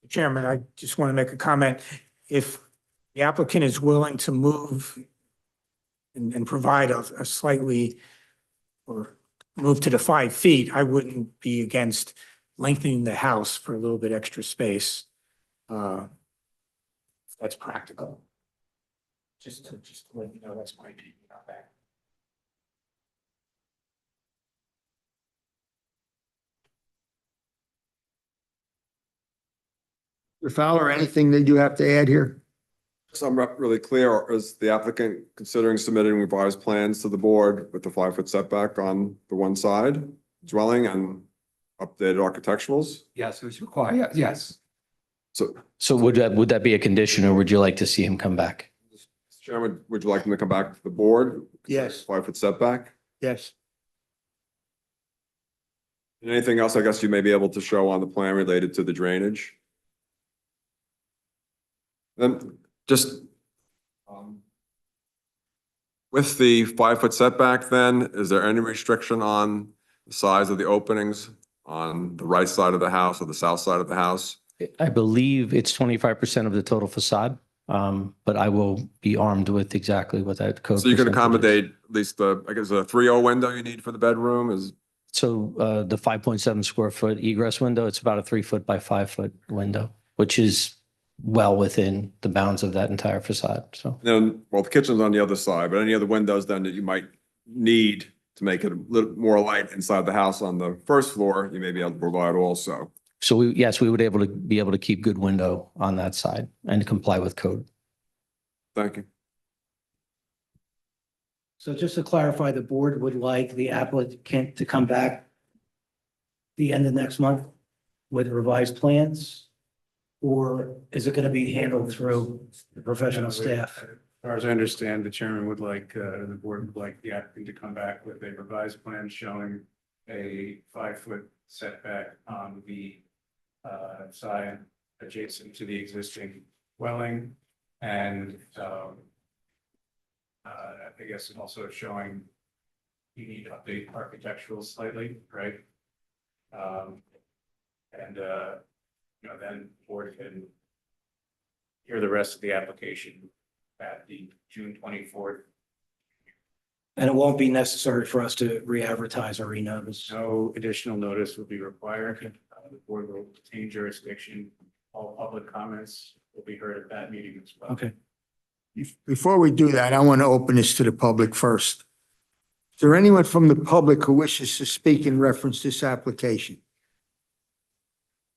Chairman, I just want to make a comment. If the applicant is willing to move and provide a slightly, or move to the 5 feet, I wouldn't be against lengthening the house for a little bit extra space. If that's practical. Just to let you know, that's my opinion on that. Mr. Fowler, anything that you have to add here? So I'm not really clear, is the applicant considering submitting revised plans to the board with the 5-foot setback on the one side dwelling and updated architecturals? Yes, it was required, yes. So would that be a condition, or would you like to see him come back? Mr. Chairman, would you like them to come back to the board? Yes. 5-foot setback? Yes. And anything else, I guess you may be able to show on the plan related to the drainage? Then just with the 5-foot setback then, is there any restriction on the size of the openings on the right side of the house or the south side of the house? I believe it's 25% of the total facade, but I will be armed with exactly what that code. So you can percentage is. accommodate at least I guess a 3.0 window you need for the bedroom is, So the 5.7 square foot egress window, it's about a 3-foot by 5-foot window, which is well within the bounds of that entire facade. So then, well, the kitchen's on the other side, but any other windows then that you might need to make it a little more light inside the house on the first floor, you may be able to provide also. yes, we would be able to keep good window on that side and comply with code. Thank you. So just to clarify, the board would like the applicant to come back the end of next month with revised plans? Or is it going to be handled through the professional staff? As far as I understand, the chairman would like, the board would like the applicant to come back with a revised plan showing a 5-foot setback on the side adjacent to the existing dwelling. And I guess also showing you need to update architectural slightly, right? Then the board can hear the rest of the application at the June 24th. And it won't be necessary for us to re-advertise or renotice. No additional notice will be required. The board will retain jurisdiction. All public comments will be heard at that meeting as well. Okay. Before we do that, I want to open this to the public first. Is there anyone from the public who wishes to speak in reference to this application?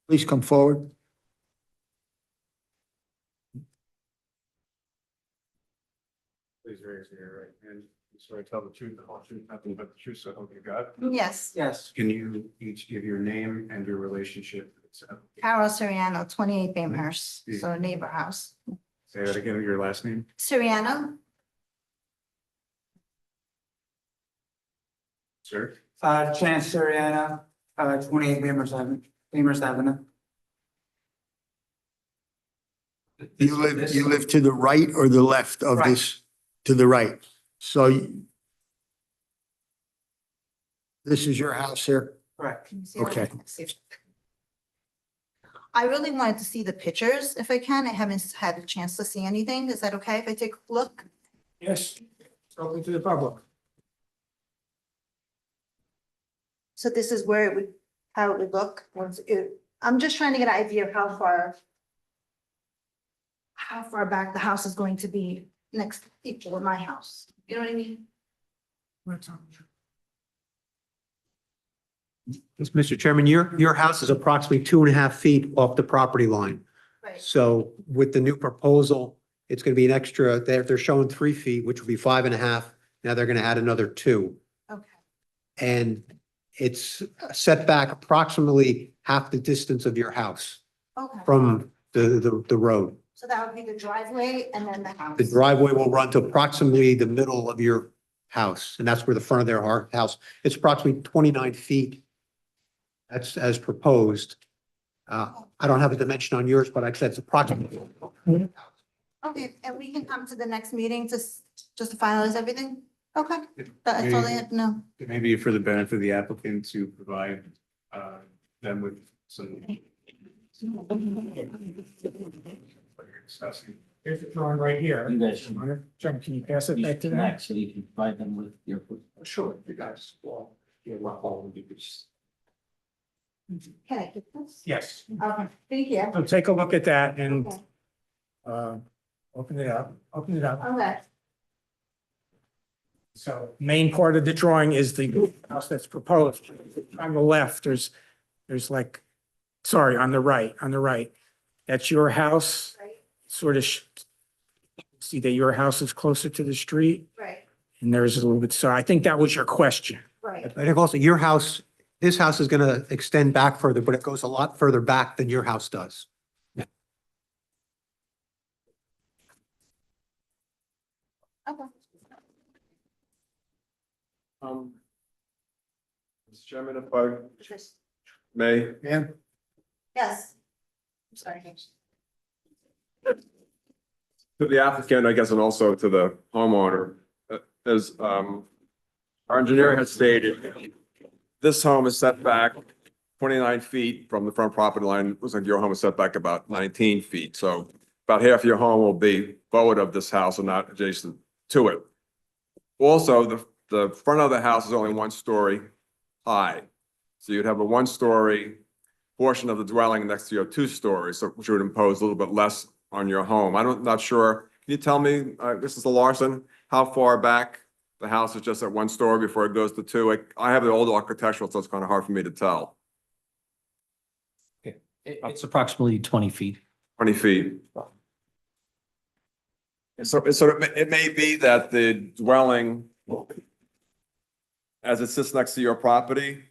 Please come forward. Please raise your right hand. You swear to tell the truth, the whole truth, nothing but the truth, so help you God. Yes. Yes. Can you each give your name and your relationship? Carol Soriano, 28 Baymhurst, so a neighbor house. Say that again, your last name? Soriano? Sir? Chance Soriano, 28 Baymhurst Avenue. You live to the right or the left of Right. this? To the right. So this is your house here? Correct. Okay. I really wanted to see the pictures if I can. I haven't had a chance to see anything. Is that okay if I take a look? Yes, it's open to the public. So this is where it would, how it would look once it, I'm just trying to get an idea of how far back the house is going to be next equal with my house. You know what I mean? Yes, Mr. Chairman, your house is approximately 2.5 feet off the property line. Right. So with the new proposal, it's going to be an extra, they're showing 3 feet, which will be 5.5. Now they're going to add another 2. Okay. And it's set back approximately half the distance of your house Okay. from the road. So that would be the driveway and then the house. The driveway will run to approximately the middle of your house, and that's where the front of their house. It's approximately 29 feet. That's as proposed. I don't have a dimension on yours, but like I said, it's approximately. Okay, and we can come to the next meeting just to finalize everything? Okay, that's all I have to know. Maybe for the benefit of the applicant to provide them with some. What you're discussing. Here's the drawing right here. You guys John, can you pass it back to them? so you can provide them with your. Sure, you guys. Well, yeah, all you just. Can I get this? Yes. Okay, thank you. So take a look at that and Okay. open it up, Okay. So main part of the drawing is the house that's proposed. On the left, there's like, sorry, on the right. That's your house, Right, sort of see that your house is closer to the street right, and there's a little bit, so I think that was your question. right. I think also your house, this house is going to extend back further, but it goes a lot further back than your house does. Okay. Mr. Chairman, if I Yes. may, Yes. I'm sorry. to the applicant, I guess, and also to the homeowner, as our engineer has stated, this home is set back 29 feet from the front property line. Looks like your home is set back about 19 feet. So about half your home will be forward of this house and not adjacent to it. Also, the front of the house is only 1 story high. So you'd have a 1-story portion of the dwelling next to your 2 stories, so which would impose a little bit less on your home. Not sure. Can you tell me, Mrs. Larson, how far back the house is just at 1 story before it goes to 2? I have the old architectural, so it's kind of hard for me to tell. It's approximately 20 feet. 20 feet. So it may be that the dwelling, as it sits next to your property,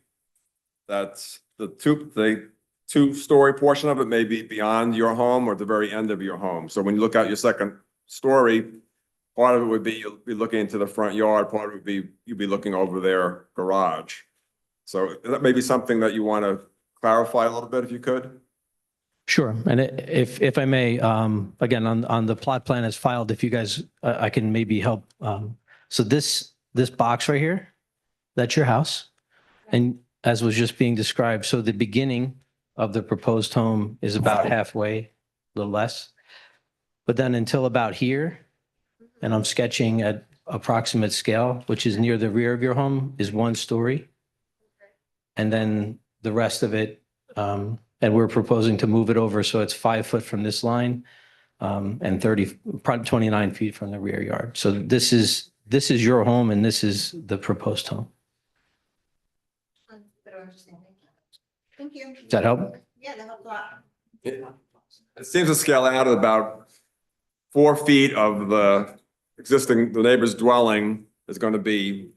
that's the 2-story portion of it may be beyond your home or the very end of your home. So when you look out your 2nd story, part of it would be, you'll be looking into the front yard, part of it would be, you'd be looking over their garage. So that may be something that you want to clarify a little bit, if you could. Sure. And if I may, again, on the plot plan as filed, if you guys, I can maybe help. So this box right here, that's your house. And as was just being described, so the beginning of the proposed home is about halfway, a little less. But then until about here, and I'm sketching at approximate scale, which is near the rear of your home, is 1 story. And then the rest of it, and we're proposing to move it over so it's 5 foot from this line, and 29 feet from the rear yard. So this is your home and this is the proposed home. Better understanding. Thank you. Does that help? Yeah, that helps a lot. It seems to scale out at about 4 feet of the neighbor's dwelling is going to be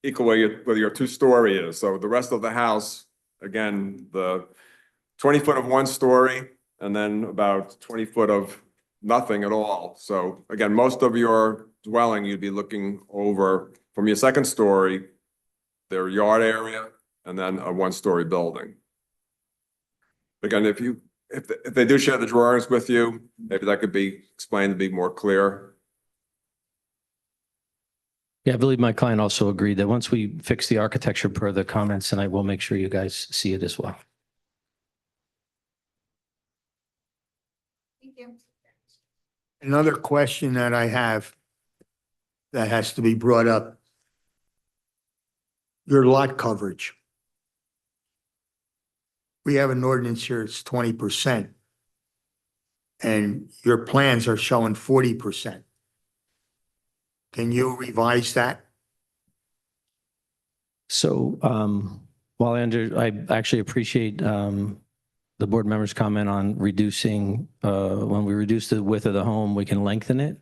equal where your 2-story is. So the rest of the house, again, the 20 foot of 1 story and then about 20 foot of nothing at all. So again, most of your dwelling, you'd be looking over from your 2nd story, their yard area, and then a 1-story building. Again, if they do share the drawings with you, maybe that could be explained to be more clear. Yeah, I believe my client also agreed that once we fix the architecture per the comments, and I will make sure you guys see it as well. Thank you. Another question that I have that has to be brought up. Your lot coverage. We have an ordinance here, it's 20%. And your plans are showing 40%. Can you revise that? So while I actually appreciate the board member's comment on reducing, when we reduce the width of the home, we can lengthen it.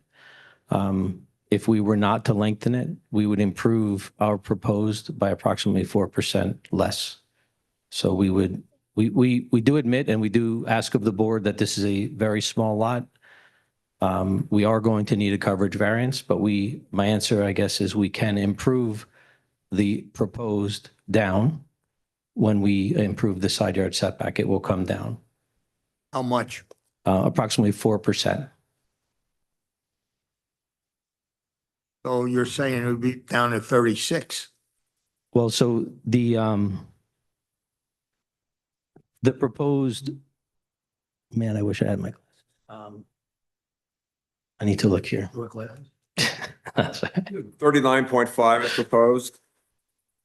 If we were not to lengthen it, we would improve our proposed by approximately 4% less. So we do admit and we do ask of the board that this is a very small lot. We are going to need a coverage variance, but my answer, I guess, is we can improve the proposed down. When we improve the side yard setback, it will come down. How much? Approximately 4%. So you're saying it would be down to 36? Well, so the proposed, man, I wish I had my glasses. I need to look here. 39.5 is proposed.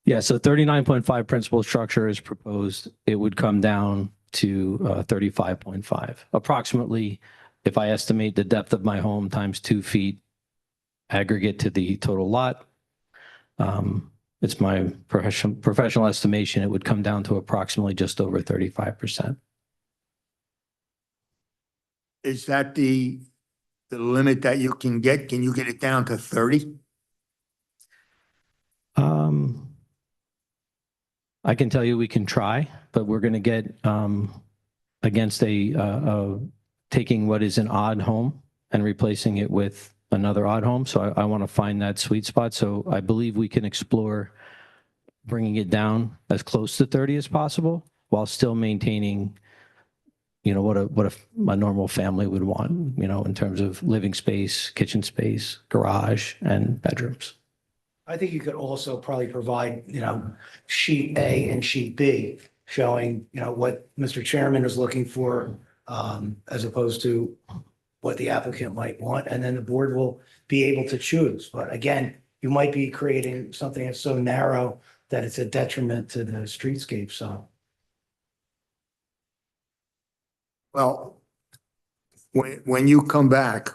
Yeah, so 39.5 principal structure is proposed. It would come down to 35.5. Approximately, if I estimate the depth of my home times 2 feet aggregate to the total lot, it's my professional estimation, it would come down to approximately just over 35%. Is that the limit that you can get? Can you get it down to 30? I can tell you we can try, but we're going to get against taking what is an odd home and replacing it with another odd home. So I want to find that sweet spot. So I believe we can explore bringing it down as close to 30 as possible while still maintaining, what a normal family would want, in terms of living space, kitchen space, garage, and bedrooms. I think you could also probably provide, sheet A and sheet B showing, what Mr. Chairman is looking for, as opposed to what the applicant might want, and then the board will be able to choose. But again, you might be creating something that's so narrow that it's a detriment to the streetscape, so. Well, when you come back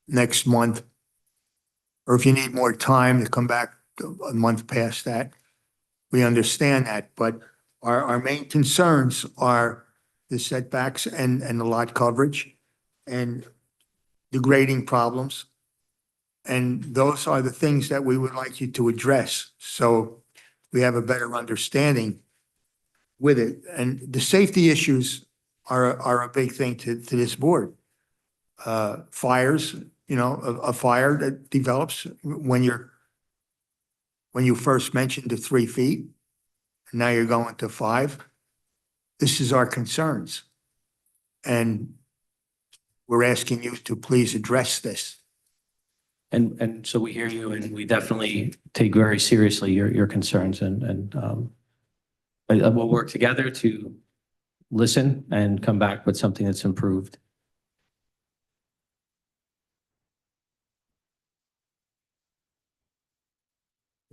next month, or if you need more time to come back a month past that, we understand that. But our main concerns are the setbacks and the lot coverage and the grading problems. And those are the things that we would like you to address. So we have a better understanding with it. And the safety issues are a big thing to this board. Fires, a fire that develops when you first mentioned the 3 feet, and now you're going to 5. This is our concerns. And we're asking you to please address this. And so we hear you, and we definitely take very seriously your concerns, and we'll work together to listen and come back with something that's improved.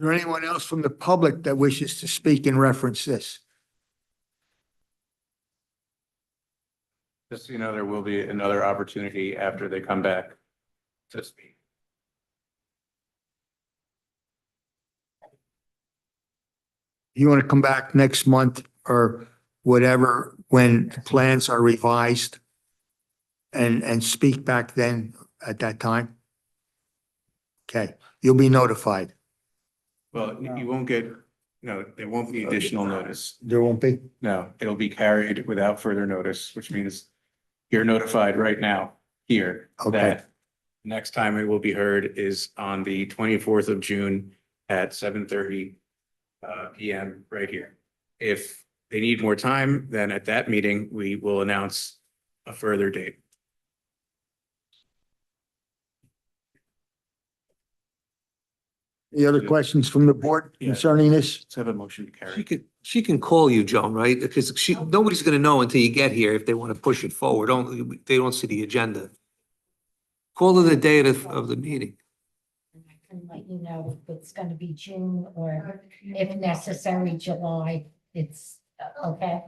there anyone else from the public that wishes to speak in reference to this? Just so you know, there will be another opportunity after they come back to speak. You want to come back next month or whatever, when the plans are revised and speak back then at that time? Okay, you'll be notified. Well, you won't get, no, there won't be additional notice. There won't be? No, it'll be carried without further notice, which means you're notified right now here Okay. that next time it will be heard is on the 24th of June at 7:30 PM right here. If they need more time, then at that meeting, we will announce a further date. Any other questions from the board Yeah. concerning this? Let's have a motion to carry. She can call you, Joan, right? Because nobody's gonna know until you get here if they want to push it forward. They don't see the agenda. Call her the day of the meeting. And I can let you know if it's gonna be June or if necessary, July. It's, okay?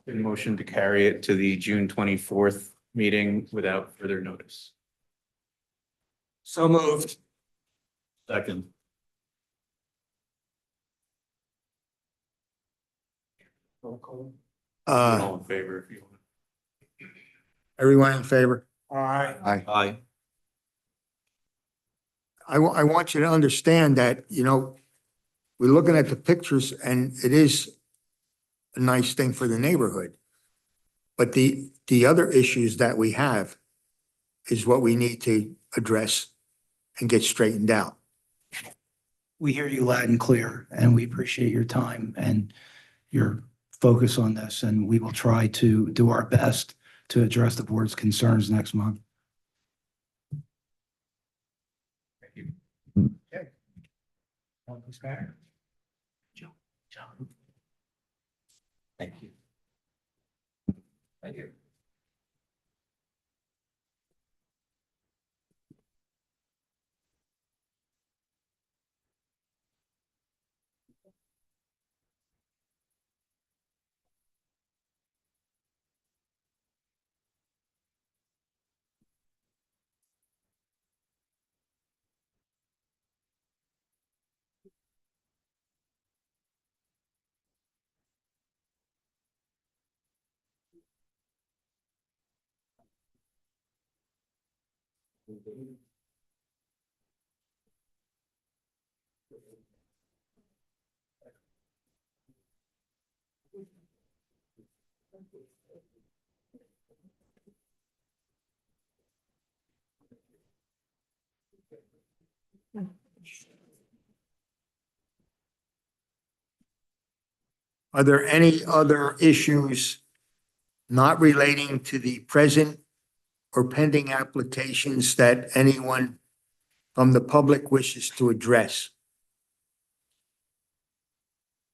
The motion to carry it to the June 24th meeting without further notice. So moved. Second. All in favor if you want. Everyone in favor? Aye. Aye. I want you to understand that, we're looking at the pictures and it is a nice thing for the neighborhood. But the other issues that we have is what we need to address and get straightened out. We hear you loud and clear, and we appreciate your time and your focus on this, and we will try to do our best to address the board's concerns next month. Thank you. Thank you. Thank you. Are there any other issues not relating to the present or pending applications that anyone from the public wishes to address?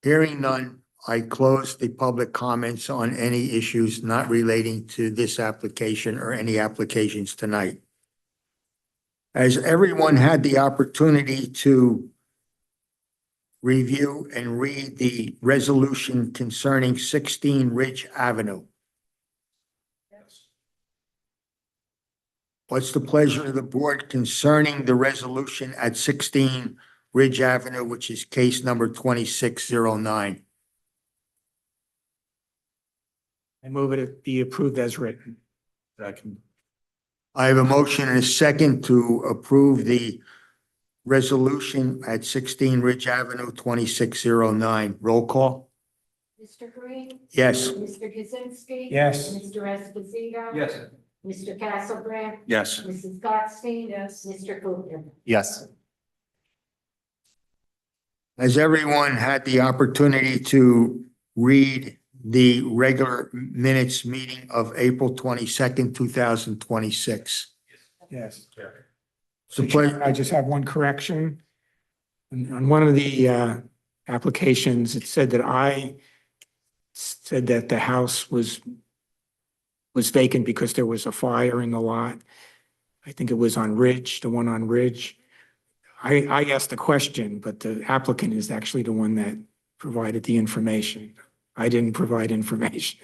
Hearing none, I close the public comments on any issues not relating to this application or any applications tonight. Has everyone had the opportunity to review and read the resolution concerning 16 Ridge Avenue? What's the pleasure of the board concerning the resolution at 16 Ridge Avenue, which is case number 2609? I move it be approved as written. Second. I have a motion and a second to approve the resolution at 16 Ridge Avenue, 2609. Roll call? Mr. Green? Yes. Mr. Kaczynski? Yes. Mr. Esposito? Yes. Mr. Castlebrand? Yes. Mrs. Gottstein? Yes. Mr. Cooper? Yes. Has everyone had the opportunity to read the regular minutes meeting of April 22nd, 2026? Yes. It's a pleasure. I just have one correction. On one of the applications, it said that I said that the house was vacant because there was a fire in the lot. I think it was on Ridge, the one on Ridge. I asked the question, but the applicant is actually the one that provided the information. I didn't provide information.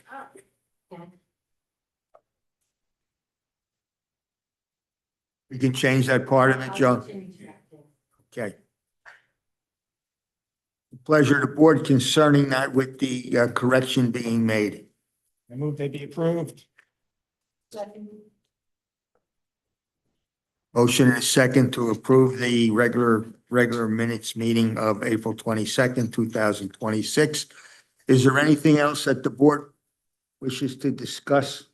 We can change that part of it, Joe? Okay. Pleasure of the board concerning that with the correction being made. I move they be approved. Motion and a second to approve the regular minutes meeting of April 22nd, 2026. Is there anything else that the board wishes to discuss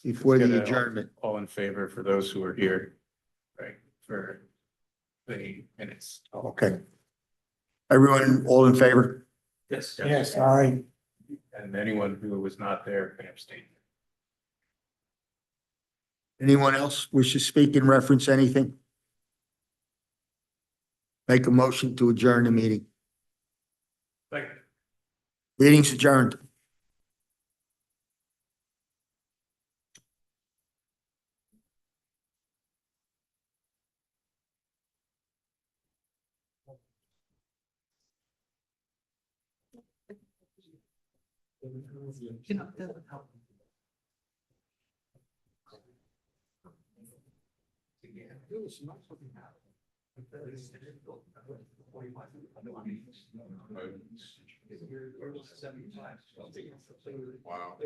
before Let's the get a adjournment? All in favor for those who are here, right, for the minutes. Okay. Everyone, all in favor? Yes. Yes, all right. And anyone who was not there can abstain. Anyone else wish to speak in reference to anything? Make a motion to adjourn the meeting. Thank you. Meeting's adjourned. Wow.